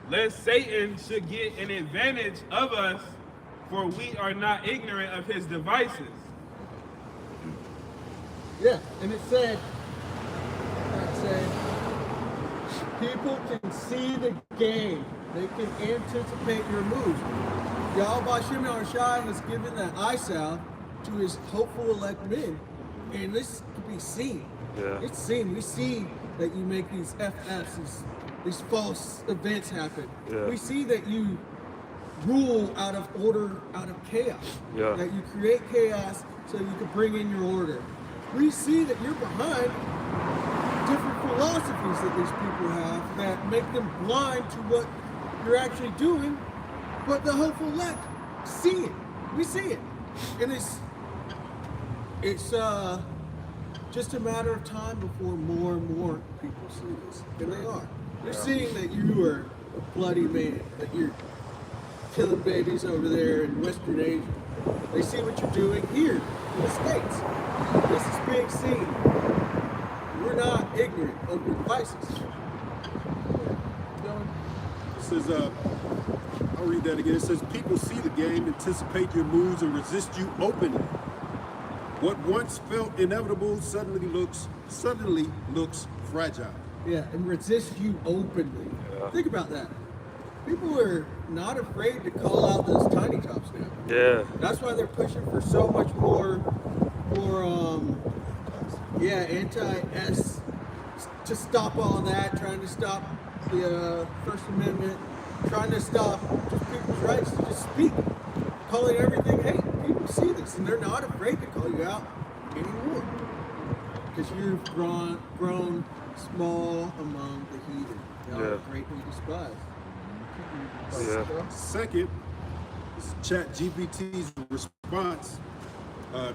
lest Satan should get an advantage of us, for we are not ignorant of his devices. Yeah, and it said, people can see the game. They can anticipate your moves. Yahweh Shem Shai has given that eye salve to his hopeful elect men. And this can be seen. Yeah. It's seen. We see that you make these FFs, these false events happen. Yeah. We see that you rule out of order, out of chaos. Yeah. That you create chaos so you can bring in your order. We see that you're behind different philosophies that these people have that make them blind to what you're actually doing, but the hopeful elect see it. We see it. And it's just a matter of time before more and more people see this. And they are. They're seeing that you are a bloody man, that you're killing babies over there in Western Asia. They see what you're doing here in the States. This is being seen. We're not ignorant of your devices. It says, I'll read that again. It says, people see the game, anticipate your moves, and resist you openly. What once felt inevitable suddenly looks fragile. Yeah, and resist you openly. Yeah. Think about that. People are not afraid to call out those tiny tops now. Yeah. That's why they're pushing for so much more anti-S, to stop all that, trying to stop the First Amendment, trying to stop just people's rights to just speak, calling everything hate. People see this, and they're not afraid to call you out anymore, because you've grown small among the heathen. They are greatly despised. Yeah. Second, is ChatGPT's response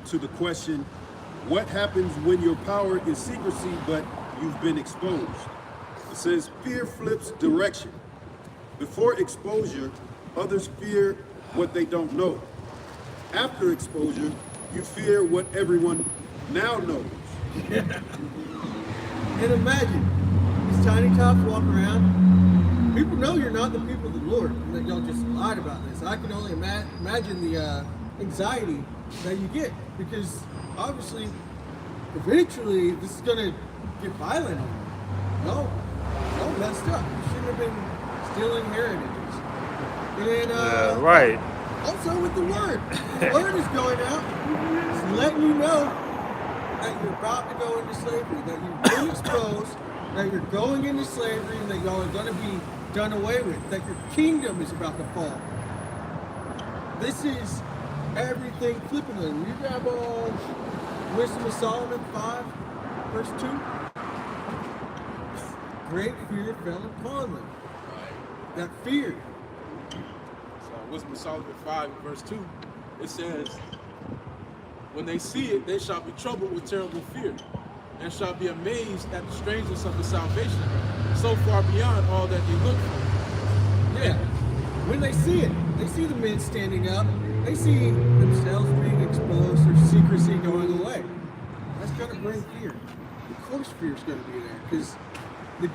to the question, what happens when your power is secrecy but you've been exposed? It says, fear flips direction. Before exposure, others fear what they don't know. After exposure, you fear what everyone now knows. And imagine, these tiny tops walk around. People know you're not the people of the Lord, and that y'all just lied about this. I can only imagine the anxiety that you get, because obviously, eventually, this is going to get violent on you. Y'all messed up. You shouldn't have been stealing heritages. And right. also with the word. The word is going out. It's letting you know that you're about to go into slavery, that you've been exposed, that you're going into slavery, and that y'all are going to be done away with, that your kingdom is about to fall. This is everything flipping on you. You grab Wisdom of Solomon 5, verse 2. Great fear fell upon them. That fear. So Wisdom of Solomon 5, verse 2, it says, when they see it, they shall be troubled with terrible fear, and shall be amazed at the strangeness of the salvation, so far beyond all that they look for. Yeah. When they see it, they see the men standing up, they see themselves being exposed, their secrecy going away. That's going to bring fear. Of course fear's going to be there, because the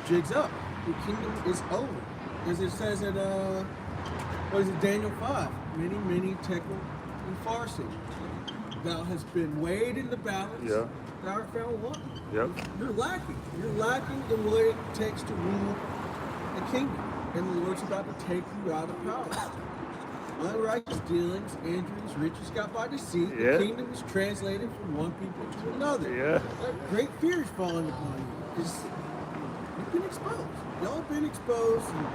jig's up. The kingdom is over. As it says at, Daniel 5, many tekel and farsi. Thou hast been weighed in the balance. Yeah. Thou art found wanting. Yep. You're lacking. You're lacking in what it takes to rule the kingdom. And the Lord's about to take you out of power. Unrighteous dealings, injuries, riches got by deceit. Yeah. The kingdom is translated from one people to another. Yeah. Great fear is falling upon you. Because you've been exposed. Y'all have been exposed. And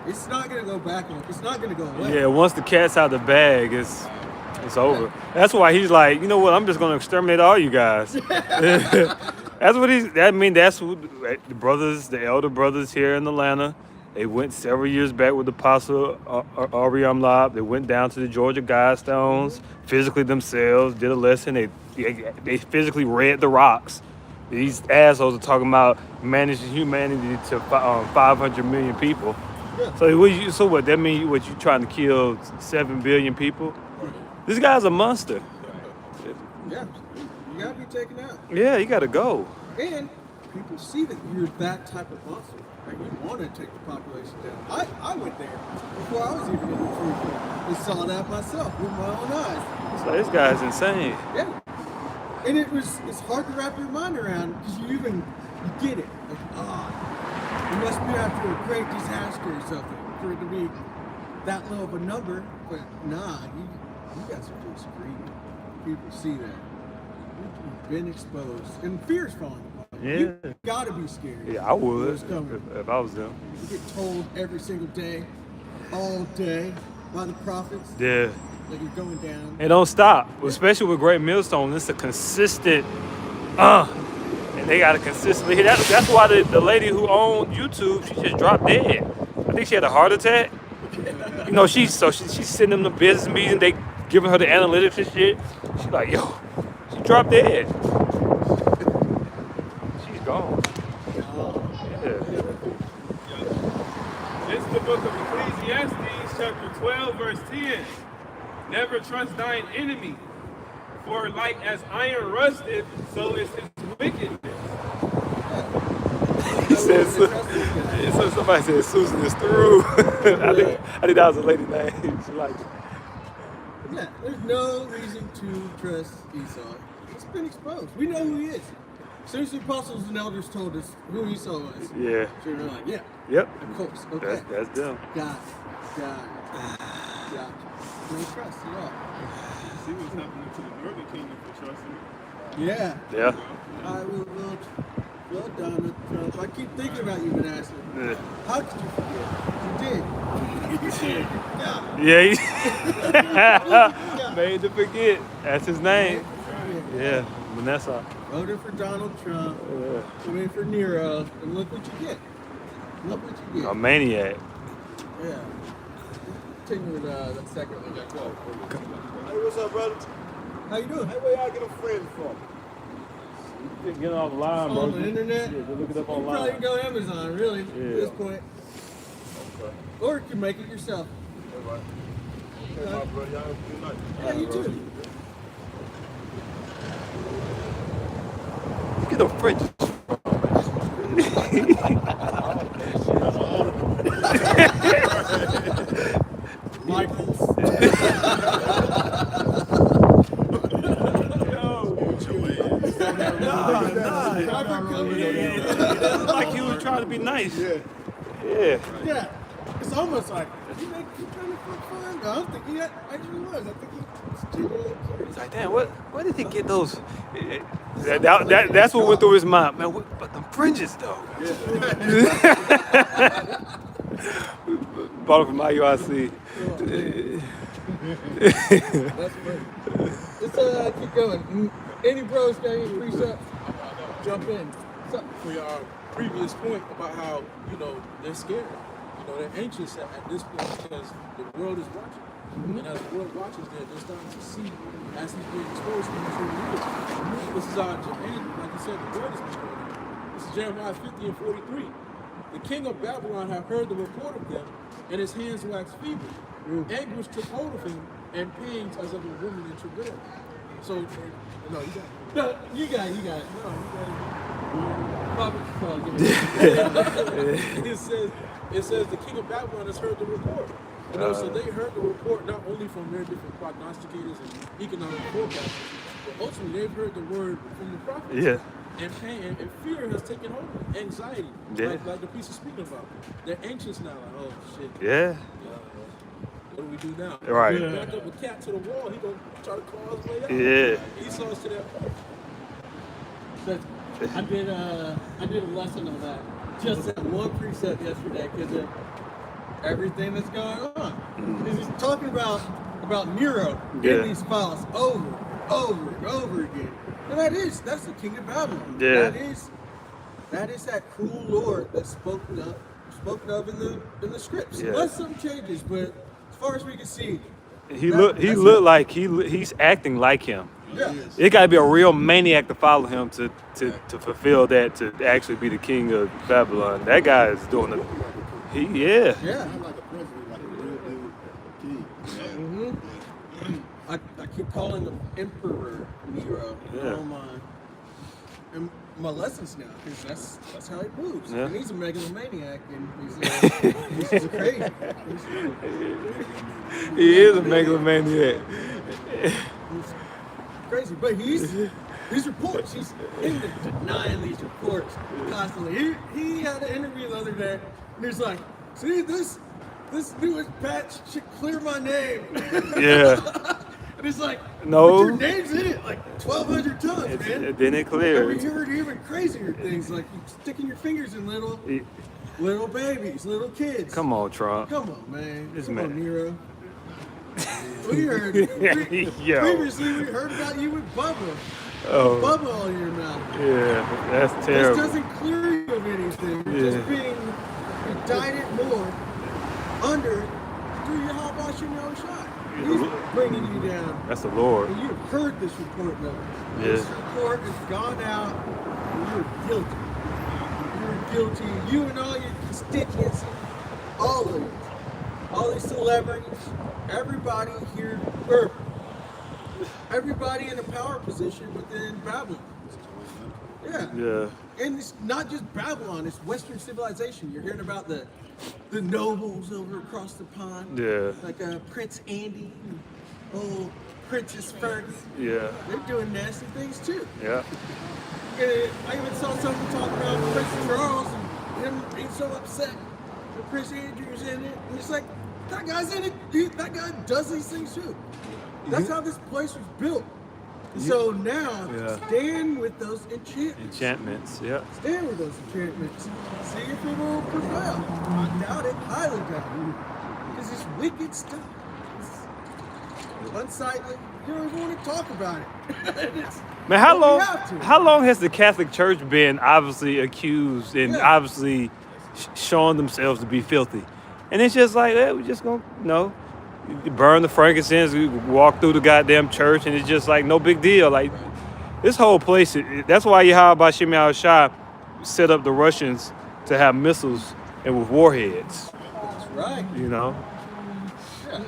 it's not going to go back. It's not going to go away. Yeah, once the cat's out of the bag, it's over. That's why he's like, you know what? I'm just going to exterminate all you guys. That's what that's what the brothers, the elder brothers here in Atlanta, they went several years back with the Apostle Ariam Lab. They went down to the Georgia Guidestones, physically themselves, did a lesson. They physically read the rocks. These assholes are talking about managing humanity to 500 million people. Yeah. So what? That mean you trying to kill 7 billion people? This guy's a monster. Yeah. You got to be taken out. Yeah, you got to go. And people see that you're that type of monster. Like you want to take the population down. I went there before I was even in the truth. And saw that myself with my own eyes. So this guy's insane. Yeah. And it's hard to wrap your mind around because you get it. Like, it must be after a great disaster or something for it to be that low of a number. But nah, you guys are just greedy. People see that. You've been exposed. And fear's falling apart. Yeah. You gotta be scared. Yeah, I would What's coming. if I was them. You get told every single day, all day, by the prophets, Yeah. that you're going down. And don't stop, especially with Great Millstone. It's a consistent, and they gotta consistently hit. That's why the lady who owned YouTube, she just dropped dead. I think she had a heart attack. You know, she's sending them to business meetings. They giving her the analytics and shit. She's like, yo, she dropped dead. She's gone. Yeah. This is the book of Ecclesiastes, chapter 12, verse 10. Never trust thine enemy, for like as iron rusteth, so is his wickedness. He said, so somebody said Susan is through. I think that was a lady name. She like, Yeah, there's no reason to trust Esau. It's been exposed. We know who he is. As soon as the apostles and elders told us who Esau was, yeah. so we're like, yeah, Yep. of course, okay. That's them. Got it. No trust at all. See what's happening to the northern kingdom for trusting it. Yeah. Yeah. I will Donald Trump. I keep thinking about you, Vanessa. Yeah. How could you forget? You did. Yeah. Made to forget. That's his name. Yeah. Vanessa. Voted for Donald Trump. Yeah. Voted for Nero. And look what you get. Look what you get. A maniac. Yeah. Continue with that second one. Hey, what's up, brother? How you doing? Hey, where y'all get a friend from? Get online, On the internet? Yeah, just look it up You probably can go Amazon, really, at this point. Okay. Or you can make it yourself. All right. Okay, my brother, y'all have a good night. Yeah, you too. Get the French. Michaels. It's like he was trying to be nice. Yeah. Yeah. It's almost like, you trying to fuck fun? No, I don't think he actually was. I think he was genuinely curious. It's like, damn, where did he get those? That's what went through his mind. Man, but them fringes, though. Bought it from IUIC. That's funny. Let's keep going. Any bros got any precepts? Jump in. For your previous point about how, they're scared. They're anxious at this point because the world is watching. And as the world watches, they're starting to see, as he's being exposed to who he is. This is like you said, the word is being going. This is Jeremiah 50 and 43. The king of Babylon had heard the report of them, and his hands waxed feeble. Anguish took hold of him, and pains as of a woman in travail. So, you got it. No, you got it. No, you got it. Robert, It says the king of Babylon has heard the report. So they heard the report not only from their different prognosticators and economic forecasters, but ultimately they've heard the word from the prophets. Yeah. And pain and fear has taken hold of them. Anxiety, like the piece is speaking about. They're anxious now, like, oh shit. Yeah. What do we do now? Right. Back up a cat to the wall, he gonna try to claw his way out. Yeah. Esau's to that point. I did a lesson on that. Just that one precept yesterday because of everything that's going on. He's talking about Nero getting these files over and over again. And that's the king of Babylon. Yeah. That is that cruel Lord that's spoken of in the scripts. Yeah. Unless something changes, but as far as we can see, He looked like he's acting like him. yeah. It got to be a real maniac to follow him to fulfill that, to actually be the king of Babylon. That guy is doing it. Yeah. I'm like a president, like a real big king. I keep calling him Emperor Nero. Yeah. Oh my lessons now, because that's how he moves. Yeah. And he's a megalomaniac, and he's crazy. He is a megalomaniac. He's crazy, but these reports, he's denying these reports constantly. He had an interview the other day, and he's like, "See, this newest patch should clear my name." Yeah. And it's like, No. but your name's in it like 1,200 times, man. It didn't clear. We heard even crazier things, like you sticking your fingers in little babies, little kids. Come on, Trump. Come on, man. This Come man. on, Nero. We heard Yo. previously we heard about you with Bubba. Oh, bubble all in your mouth. yeah, that's This terrible. doesn't clear you of anything. You're Yeah. just being indicted more under through your Habashim Yahushua. He's bringing you down. That's the Lord. And you've heard this report, though. Yeah. This report has gone out, and you're guilty. You're guilty. You and all your constituents, all of you, all these celebrities, everybody here, or everybody in a power position within Babylon. Yeah. Yeah. And it's not just Babylon, it's Western civilization. You're hearing about the nobles over across the pond. Yeah. Like Prince Andy, old Princess Fergie. Yeah. They're doing nasty things too. Yeah. I even saw someone talking about Prince Charles and him being so upset that Prince Andrew's in it. And it's like, that guy's in it. That guy does these things too. That's how this place was built. So now, stand with those Enchantments. Yeah. Stand with those enchantments. See if it will prevail. I doubt it. Highly doubt it. Because it's wicked stuff. It's unsightly. You don't even want to talk about it. Man, how But we have to. how long has the Catholic Church been obviously accused and obviously showing themselves to be filthy? And it's just like, we just gonna you burn the frankincense, we walk through the goddamn church, and it's just like no big deal. Like this whole place, that's why Yahweh Shemel Shah set up the Russians to have missiles and with warheads. That's right. You know? Yeah.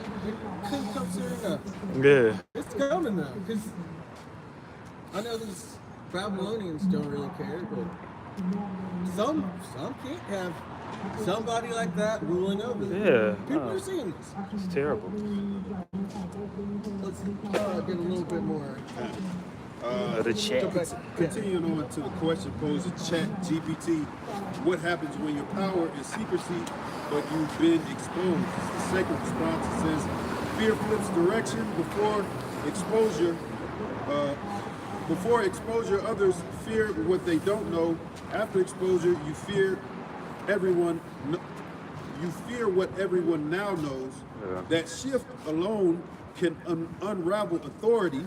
Couldn't come soon enough. Yeah. It's coming now. Because I know these Babylonians don't really care, but some can't have somebody like that ruling over them. Yeah. People are seeing this. It's terrible. Let's get a little bit more. The chat. Continuing on to the question posed in chat GPT, what happens when your power is secrecy, but you've been exposed? The second response says, fear flips direction before exposure. Before exposure, others fear what they don't know. After exposure, you fear everyone. You fear what everyone now knows. That shift alone can unravel authority,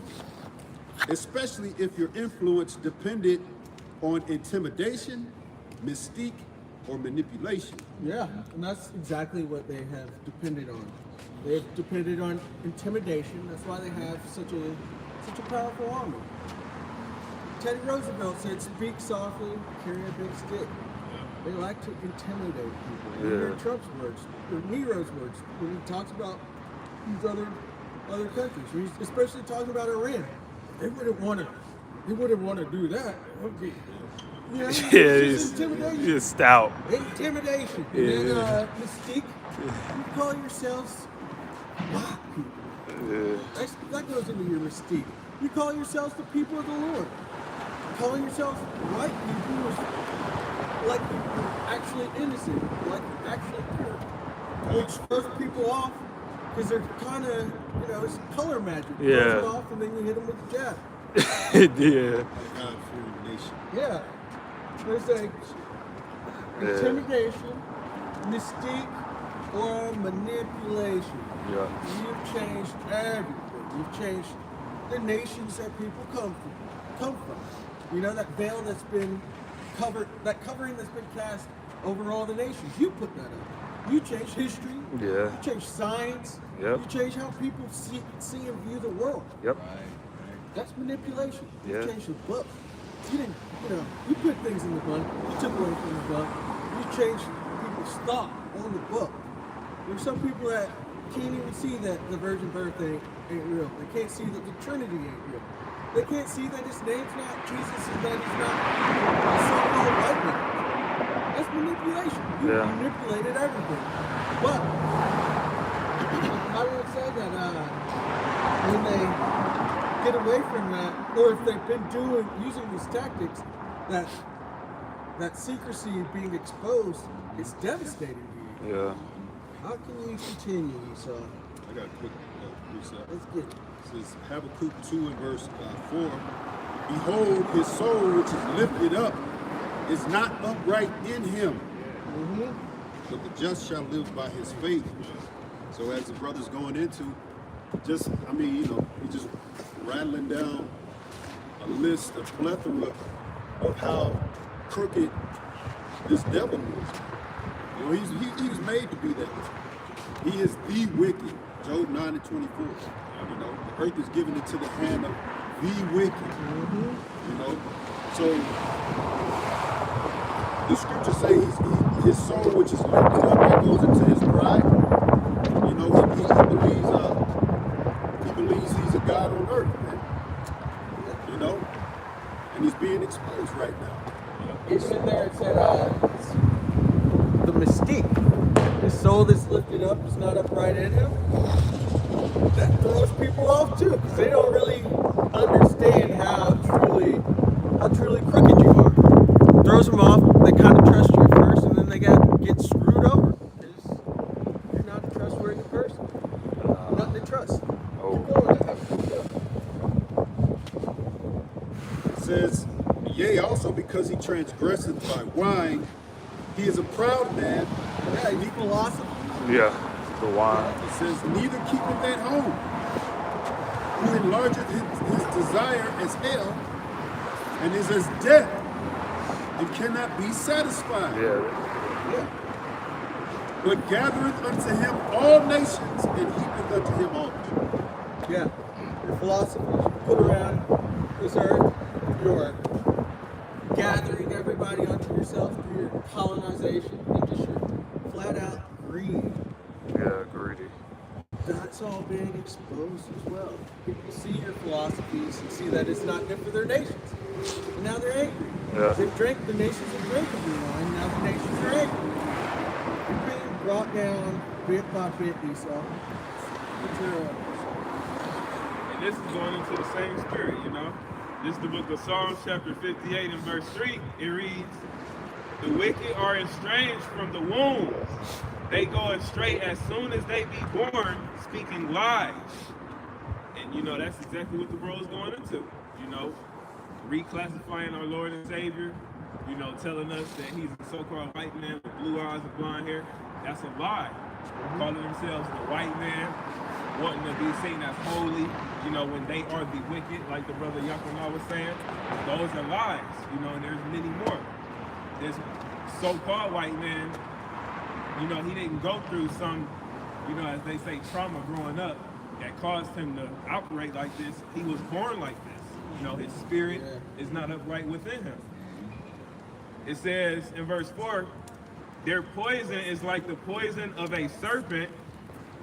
especially if your influence depended on intimidation, mystique, or manipulation. Yeah, and that's exactly what they have depended on. They've depended on intimidation. That's why they have such a powerful army. Teddy Roosevelt said, "Speak softly, carry a big stick." They like to intimidate people. You hear Trump's words, or Nero's words, when he talks about these other countries, when he's especially talking about Iran. They wouldn't want to do that. Okay. You know, it's intimidation. It's stout. Intimidation. And then mystique. You call yourselves white people. That goes into your mystique. You call yourselves the people of the Lord. Calling yourselves white people is like you're actually innocent, like you're actually pure. Which throws people off because they're kind of, it's color magic. You throw them off and then you hit them with the jab. Yeah. God-fearing nation. Yeah. There's like intimidation, mystique, or manipulation. Yeah. You've changed everything. You've changed the nations that people come from. You know, that veil that's been covered, that covering that's been cast over all the nations. You put that up. You change history. Yeah. You change science. Yep. You change how people see and view the world. Yep. That's manipulation. You Yeah. changed the book. You didn't, you put things in the book. You took away from the book. You changed people's thought on the book. There's some people that can't even see that the virgin birth ain't real. They can't see that the Trinity ain't real. They can't see that his name's not Jesus and that he's not a so-called white man. That's manipulation. You manipulated everything. But I would say that when they get away from that, or if they've been using these tactics, that secrecy being exposed is devastating to you. Yeah. How can you continue, Esau? I got a quick reset. Let's get it. It says Habakkuk 2 and verse 4. Behold, his soul which is lifted up is not upright in him, but the just shall live by his faith. So as the brother's going into, he's just rattling down a list, a plethora of how crooked this devil is. You know, he was made to be that way. He is the wicked. Job 9 and 24. You know, the earth is given into the hand of the wicked. You know, so the scriptures say his soul, which is lifted up, that goes into his pride. You know, he believes he's a god on earth, man. You know, and he's being exposed right now. It's in there, it said, the mystique. His soul that's lifted up is not upright in him. That throws people off too, because they don't really understand how truly crooked you are. It throws them off. They kind of trust you at first, and then they get screwed over. Because you're not a trustworthy person. Nothing to trust. It says, yea, also because he transgresseth by wine, he is a proud man. Yeah, you philosophy. Yeah, the wine. It says, neither keepeth at home, who enlargeth his desire as hell, and is as death, and cannot be satisfied. Yeah. But gathereth unto him all nations, and heapeth unto him homage. Yeah, your philosophy put around this earth, you're gathering everybody onto yourself through your colonization and just your flat out greed. Yeah, greedy. That's all being exposed as well. People see your philosophies and see that it's not good for their nations. And now they're angry. Yeah. They've drank, the nations have drank of your wine, now the nations are angry. You're being brought down bit by bit, Esau. And this is going into the same spirit, you know. This is the book of Psalms, chapter 58 and verse 3. It reads, the wicked are estranged from the womb. They go astray as soon as they be born, speaking lies. And you know, that's exactly what the world is going into. You know, reclassifying our Lord and Savior, you know, telling us that he's a so-called white man with blue eyes and blonde hair. That's a lie. Calling themselves the white man, wanting to be seen as holy, you know, when they are the wicked, like the brother Yakuna was saying. Those are lies, you know, and there's many more. This so-called white man, you know, he didn't go through some, you know, as they say, trauma growing up that caused him to operate like this. He was born like this. You know, his spirit is not upright within him. It says in verse 4, their poison is like the poison of a serpent.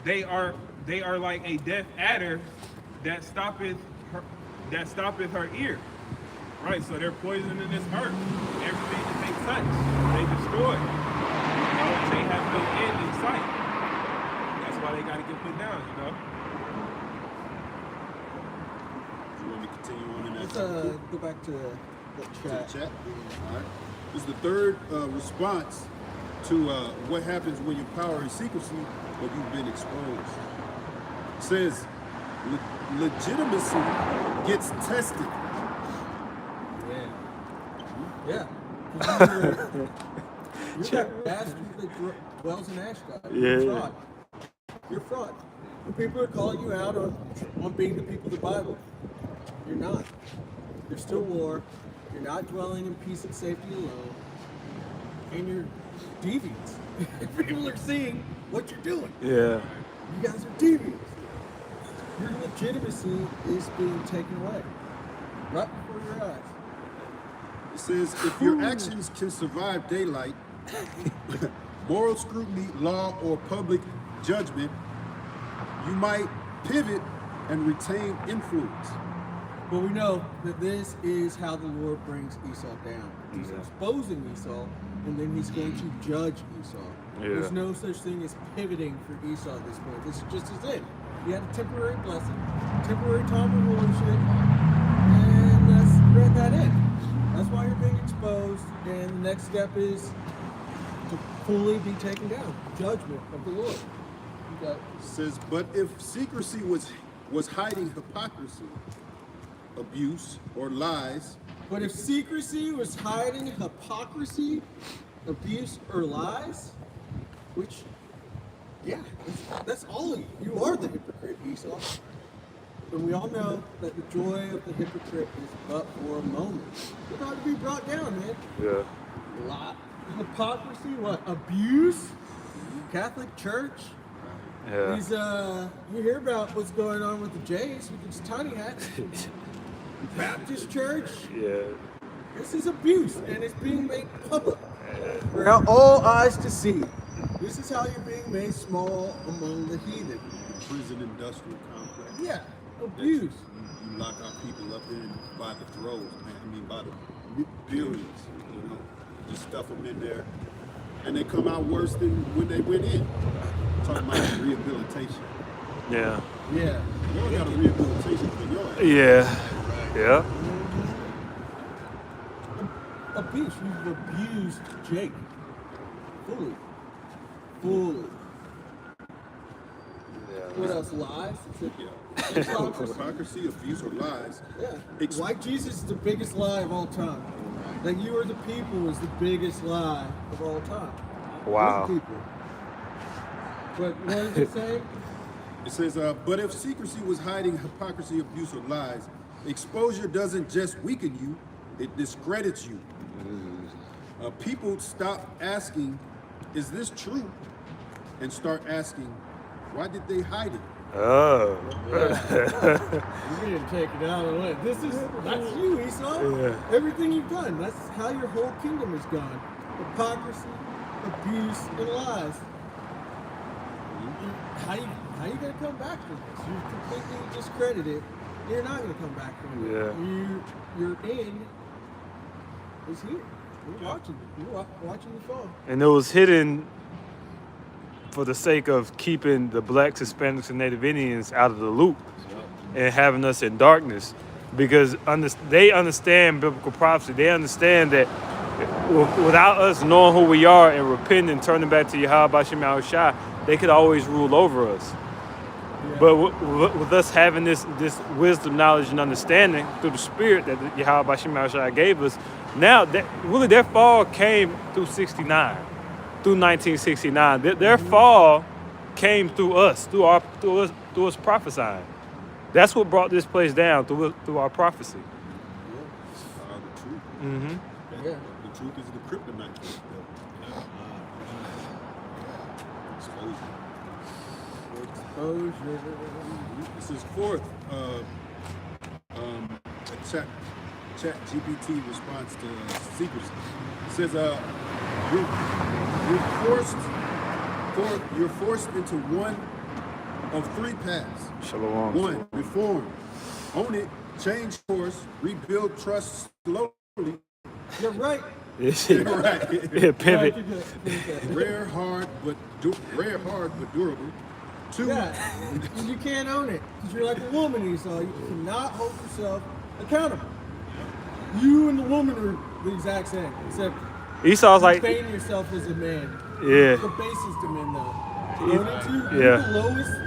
They are like a deaf adder that stoppeth her ear. Right, so they're poisoning this earth. Everything that they touch, they destroy. You know, and they have no end in sight. That's why they got to get put down, you know. You want me to continue on in that? Let's go back to the chat. To the chat? All right. This is the third response to what happens when your power is secrecy, but you've been exposed. It says, legitimacy gets tested. Yeah. You're that bastard that dwells in Ashdod. You're fraud. You're fraud. When people are calling you out on being the people of the Bible, you're not. There's still war. You're not dwelling in peace and safety alone. And you're deviants. People are seeing what you're doing. Yeah. You guys are deviants. Your legitimacy is being taken away. Right before your eyes. It says, if your actions can survive daylight, moral scrutiny, law, or public judgment, you might pivot and retain influence. But we know that this is how the Lord brings Esau down. He's exposing Esau, and then he's going to judge Esau. Yeah. There's no such thing as pivoting for Esau at this point. This is just his end. He had a temporary blessing, temporary time of rulership, and we're at that end. That's why you're being exposed, and the next step is to fully be taken down. Judgment of the Lord. It says, but if secrecy was hiding hypocrisy, abuse, or lies. But if secrecy was hiding hypocrisy, abuse, or lies, which, yeah, that's all of you. You are the hypocrite, Esau. And we all know that the joy of the hypocrite is but for a moment. It's about to be brought down, man. Yeah. Lot hypocrisy, what? Abuse? Catholic Church? Yeah. These, you hear about what's going on with the Jays, with these tiny hats. Baptist Church? Yeah. This is abuse, and it's being made public for all eyes to see. This is how you're being made small among the heathen. The prison industrial complex. Yeah, abuse. You lock our people up in by the throws, man. I mean, by the billions, you know. Just stuff them in there. And they come out worse than when they went in. Talking about rehabilitation. Yeah. Yeah. Y'all got a rehabilitation for y'all. Yeah. Yeah. Abuse. You've abused Jake. Fully. Fully. What else? Lies? Hypocrisy, abuse, or lies. Yeah. Why Jesus is the biggest lie of all time. That you are the people is the biggest lie of all time. Wow. We're the people. But what does it say? It says, but if secrecy was hiding hypocrisy, abuse, or lies, exposure doesn't just weaken you, it discredits you. People stop asking, is this true? And start asking, why did they hide it? Oh. You didn't take it out of it. That's you, Esau. Yeah. Everything you've done. That's how your whole kingdom is gone. Hypocrisy, abuse, and lies. How you gonna come back from this? You're completely discredited. You're not gonna come back from it. Yeah. Your end is here. We're watching it. We're watching you fall. And it was hidden for the sake of keeping the blacks, Hispanics, and Native Indians out of the loop and having us in darkness. Because they understand biblical prophecy. They understand that without us knowing who we are and repenting and turning back to Yahweh Shem Yahushua, they could always rule over us. Yeah. But with us having this wisdom, knowledge, and understanding through the Spirit that Yahweh Shem Yahushua gave us, now their fall came through 69, through 1969. Their fall came through us, through us prophesying. That's what brought this place down through our prophecy. The truth. Mm-hmm. Yeah. The truth is the kryptonite. Exposure. This is fourth. Chat GPT response to secrecy. It says, you're forced into one of three paths. Shalom. One, reform. Own it, change course, rebuild trust slowly. You're right. Right. Yeah, pivot. Rare, hard, but durable. Two, Yeah, you can't own it because you're like a woman, Esau. You cannot hold yourself accountable. You and the woman are the exact same, except Esau's you like, feign yourself as a man. yeah, The basest of men, though. To own it to, Yeah. you're the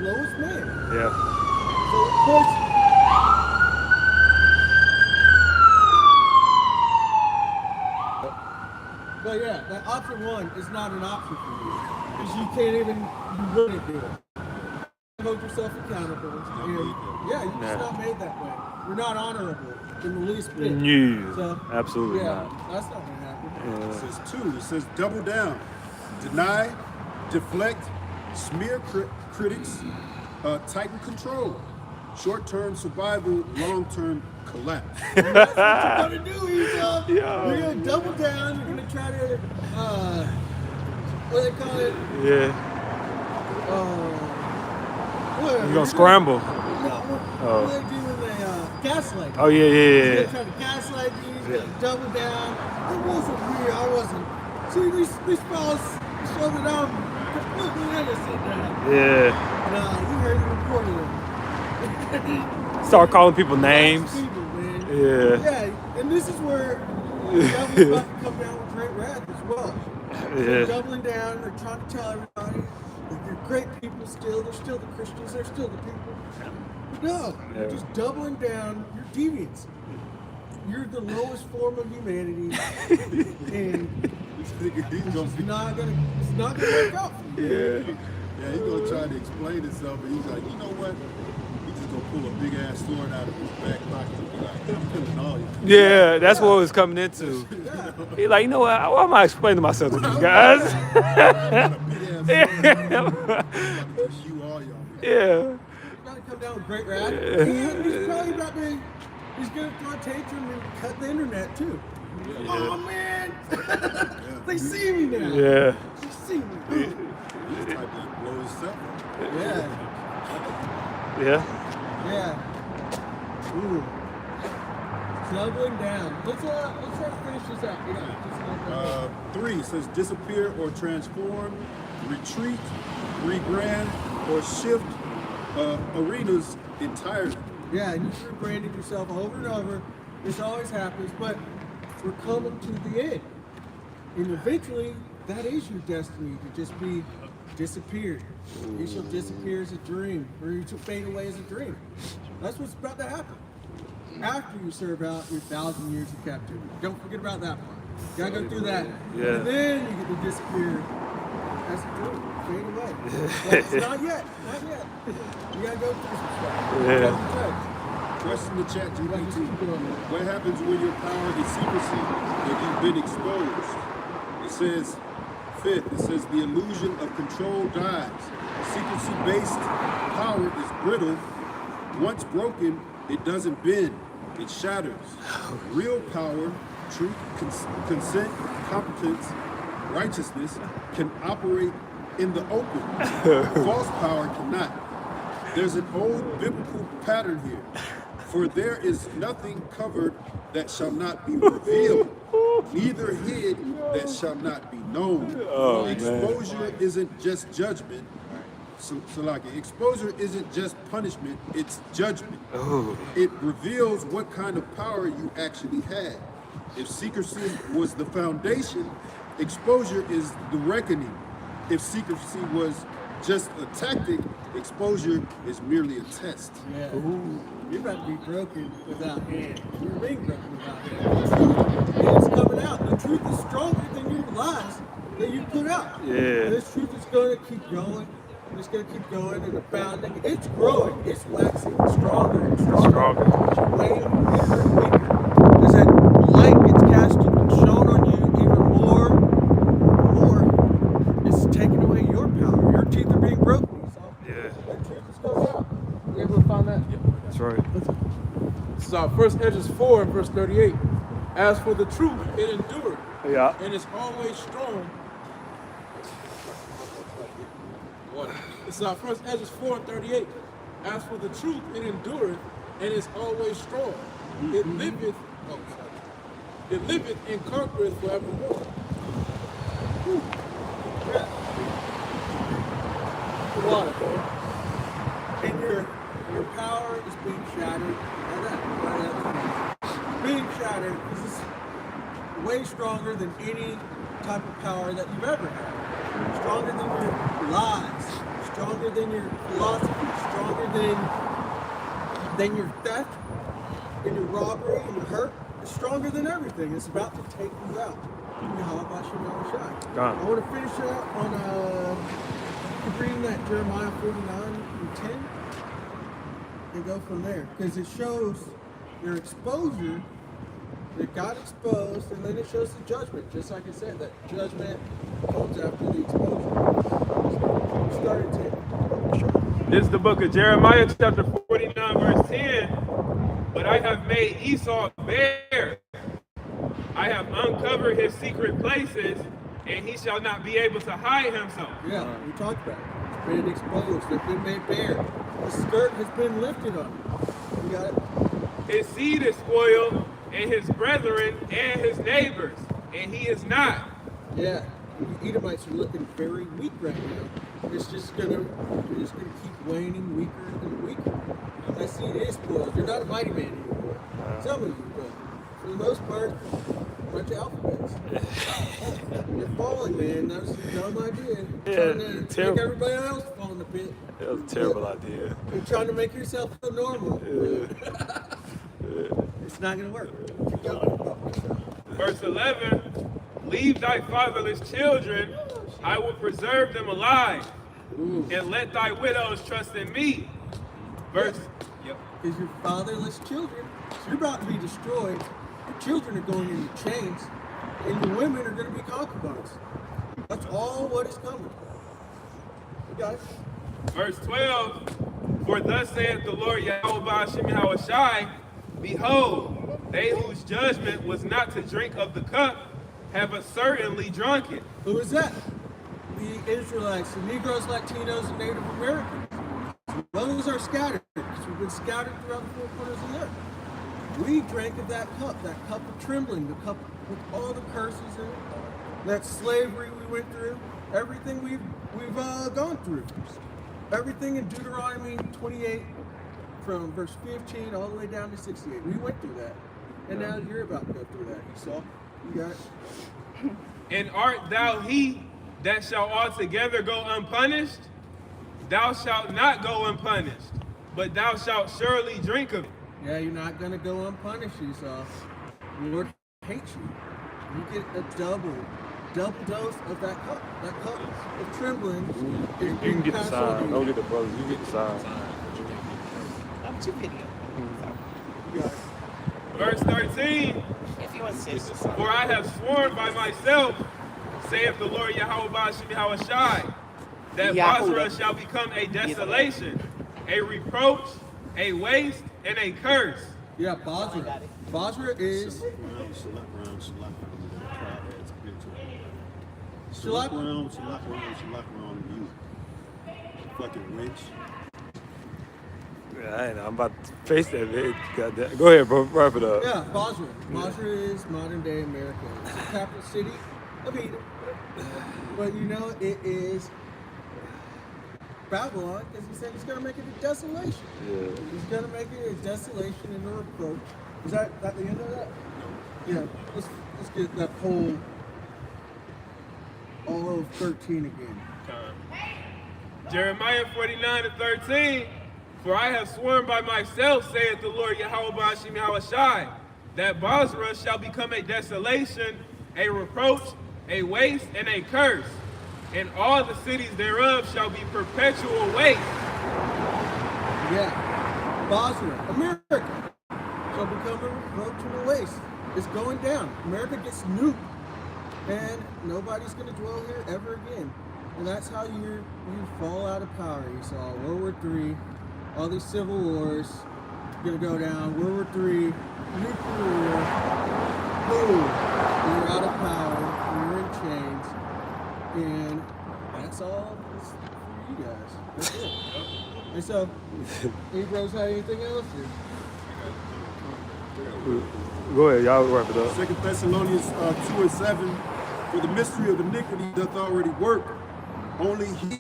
lowest man. yeah. So of course, but yeah, that option one is not an option for you because you can't even, you wouldn't do it. Hold yourself accountable. And, yeah, you're just not made that way. You're not honorable in the least bit. No, So, absolutely yeah, not. that's not gonna happen. it says two. It says double down, deny, deflect, smear critics, tighten control, short-term survival, long-term collapse. And that's what you're gonna do, Esau. Yeah. You're gonna double down. You're gonna try to, what do they call it? Yeah, Whatever. you're gonna scramble. No, what do they do when they gaslight? Oh yeah, They're yeah. trying to gaslight you, you're gonna double down. It wasn't weird, I wasn't. See, these fellas show that I'm completely innocent now. Yeah. Nah, you heard the report of them. Start calling people names. People, man. Yeah. Yeah, and this is where the devil's about to come down with great wrath as well. They're Yeah. doubling down, they're trying to tell everybody that they're great people still, they're still the Christians, they're still the people. But no, you're just doubling down your deviance. You're the lowest form of humanity, and it's not gonna work out for you. Yeah. Yeah, he's gonna try to explain himself, and he's like, you know what? He just gonna pull a big ass sword out of his back pocket and be like, I'm killing all you. Yeah, that's what it was coming into. He like, you know what? Why am I explaining myself to these guys? Got a big ass sword. I'm about to just shoot all y'all. Yeah. He's about to come down with great wrath. He's probably about to, he's going to throw a tantrum and cut the internet too. Oh man, they see me now. Yeah. They see me. This type of blow himself up. Yeah, Yeah. yeah. Ooh. Doubling down. Let's try to finish this out. Yeah. 3 says disappear or transform, retreat, rebrand, or shift arenas entirely. Yeah, and you've rebranded yourself over and over. This always happens, but we're coming to the end. And eventually, that is your destiny, to just be disappeared. You shall disappear as a dream, or you shall fade away as a dream. That's what's about to happen. After you serve out your 1,000 years of captivity. Don't forget about that part. You gotta go through that. Yeah. And then you get to disappear as a dream. Fade away. But not yet. Not yet. You gotta go through some stuff. Yeah. Question in the chat, GPT. What happens when your power is secrecy and you've been exposed? It says, 5th, it says the illusion of control dies. Secrecy-based power is brittle. Once broken, it doesn't bend, it shatters. Real power, truth, consent, competence, righteousness can operate in the open. False power cannot. There's an old biblical pattern here. For there is nothing covered that shall not be revealed, neither hid that shall not be known. Oh, Exposure isn't just judgment. Salaki, exposure isn't just punishment, it's judgment. Oh. It reveals what kind of power you actually had. If secrecy was the foundation, exposure is the reckoning. If secrecy was just a tactic, exposure is merely a test. Yeah. You're about to be broken without hands. You're being broken without hands. And it's coming out. The truth is stronger than your lies that you put out. Yeah. And this truth is going to keep going. It's going to keep going and abounding. It's growing. It's waxing stronger and stronger. It's way weaker and weaker. As that light gets casted and shone on you even more, it's taking away your power. Your teeth are being broken. Yeah. That truth is coming out. You able to find that? That's right. This is our first Edges 4 and verse 38. As for the truth, it endured, Yeah. and is always strong. This is our first Edges 4 and 38. As for the truth, it endureth, and is always strong. It liveth, and conquereth forevermore. Water. And your power is being shattered. Being shattered because it's way stronger than any type of power that you've ever had. Stronger than your lies, stronger than your philosophy, stronger than your theft, and your robbery, and your hurt. It's stronger than everything. It's about to take you out. I want to finish out on reading that Jeremiah 49:10 and go from there, because it shows your exposure, that God exposed, and then it shows the judgment, just like I said, that judgment comes after the exposure. Started to. This is the book of Jeremiah, chapter 49, verse 10. But I have made Esau bare. I have uncovered his secret places, and he shall not be able to hide himself. Yeah, we talked about it. It's been exposed. It's been made bare. The skirt has been lifted on it. You got it? His seed is spoiled, and his brethren and his neighbors, and he is not. Yeah. The Edomites are looking very weak right now. It's just gonna keep waning weaker and weaker. That seed is spoiled. You're not a mighty man anymore. Some of you, but for the most part, a bunch of alphabets. You're falling, man. That was a dumb idea. Trying to make everybody else fall in the pit. That was a terrible idea. You're trying to make yourself feel normal. It's not gonna work. Keep going. Verse 11, leave thy fatherless children, I will preserve them alive, and let thy widows trust in me. Verse Yep. Because you're fatherless children. So you're about to be destroyed. Your children are going into chains. And your women are going to be concubines. That's all what is coming. You guys? Verse 12, for thus saith the Lord Yahweh Hashem Yahushai, behold, they whose judgment was not to drink of the cup have certainly drunk it. Who is that? The Israelites, the Negroes, Latinos, and Native Americans. Those are scattered. We've been scattered throughout the four corners of the earth. We drank of that cup of trembling, the cup with all the curses in it, that slavery we went through, everything we've gone through. Everything in Deuteronomy 28, from verse 15 all the way down to 68. We went through that. And now you're about to go through that. Esau, you got it? And art thou he that shall altogether go unpunished? Thou shalt not go unpunished, but thou shalt surely drink of it. Yeah, you're not going to go unpunished, Esau. The Lord hates you. You get a double dose of that cup. That cup of trembling. You can get the sign. Don't get the brothers. You get the sign. I'm too video. Verse 13, If you insist. for I have sworn by myself, saith the Lord Yahweh Hashem Yahushai, that Basra shall become a desolation, a reproach, a waste, and a curse. Yeah, Basra. Basra is... Shalak round, you. Fucking witch. Yeah, I know. I'm about to face that. Man. Go ahead, bro. Wrap it up. Yeah, Basra. Basra is modern day America. It's the capital city of Edom. But you know, it is Babylon, because he said he's going to make it a desolation. Yeah. He's going to make it a desolation and a reproach. Is that the end of that? Yeah, let's get that whole, all of 13 again. Jeremiah 49:13, for I have sworn by myself, saith the Lord Yahweh Hashem Yahushai, that Basra shall become a desolation, a reproach, a waste, and a curse, and all the cities thereof shall be perpetual waste. Yeah, Basra, America, shall become a reproach and a waste. It's going down. America gets nuked, and nobody's going to dwell here ever again. And that's how you fall out of power. You saw World War III, all these civil wars going to go down. World War III, nuclear war, boom, you're out of power, you're in chains, and that's all for you guys. That's it. And so, any bros have anything else? Go ahead, y'all wrap it up. 2 Thessalonians 2:7, for the mystery of iniquity doth already work. Only he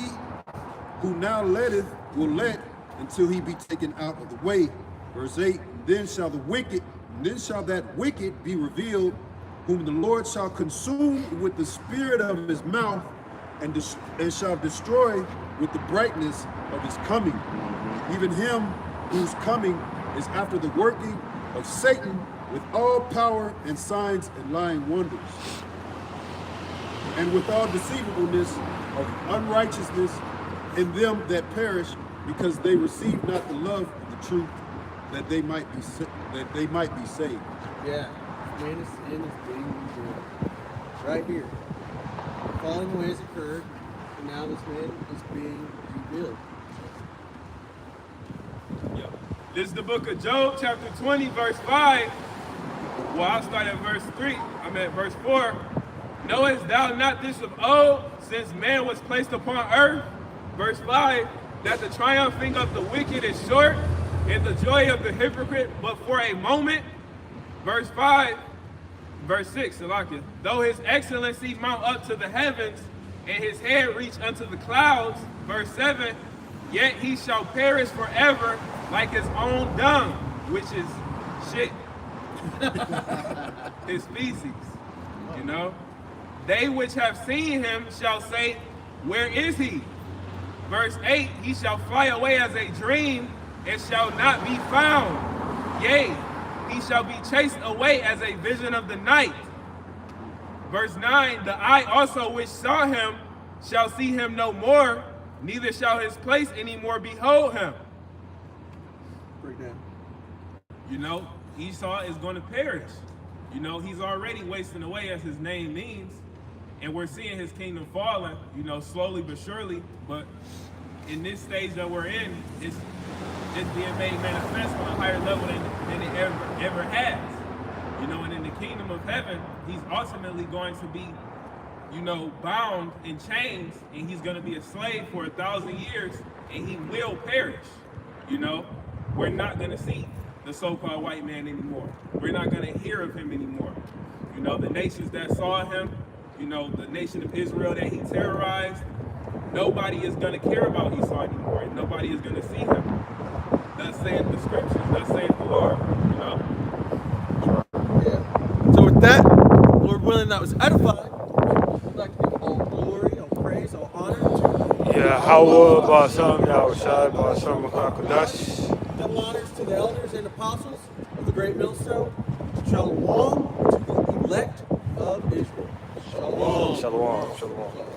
who now letteth will let until he be taken out of the way. Verse 8, then shall that wicked be revealed, whom the Lord shall consume with the spirit of his mouth, and shall destroy with the brightness of his coming. Even him whose coming is after the working of Satan with all power and signs and lying wonders, and with all deceivableness of unrighteousness in them that perish, because they receive not the love of the truth, that they might be saved. Yeah, man, it's being revealed right here. Falling ways occurred, and now this man is being revealed. This is the book of Job, chapter 20, verse 5. Well, I'll start at verse 3. I'm at verse 4. Knowest thou not this of old, since man was placed upon earth? Verse 5, that the triumphing of the wicked is short, and the joy of the hypocrite but for a moment. Verse 6, Salakia. Though his excellency mount up to the heavens, and his head reach unto the clouds. Verse 7, yet he shall perish forever like his own dung, which is shit. His feces, you know. They which have seen him shall say, where is he? Verse 8, he shall fly away as a dream and shall not be found. Yea, he shall be chased away as a vision of the night. Verse 9, the eye also which saw him shall see him no more, neither shall his place any more behold him. break down. You know, Esau is going to perish. You know, he's already wasting away, as his name means. And we're seeing his kingdom falling, you know, slowly but surely. But in this stage that we're in, it's being made manifest on a higher level than it ever has. You know, and in the kingdom of heaven, he's ultimately going to be, you know, bound in chains, and he's going to be a slave for 1,000 years, and he will perish. You know, we're not going to see the so-called white man anymore. We're not going to hear of him anymore. You know, the nations that saw him, you know, the nation of Israel that he terrorized, nobody is going to care about Esau anymore, and nobody is going to see him. Thus saith the scriptures, thus saith the Lord, you know. Yeah. So with that, Lord willing, that was edified. I'd like to give all glory, all praise, all honor to Yahweh Ba'asam Yahushai Ba'asam HaKadosh. double honors to the elders and apostles of the great millstone. Shalom to the elect of Israel. Shalom. Shalom. Shalom.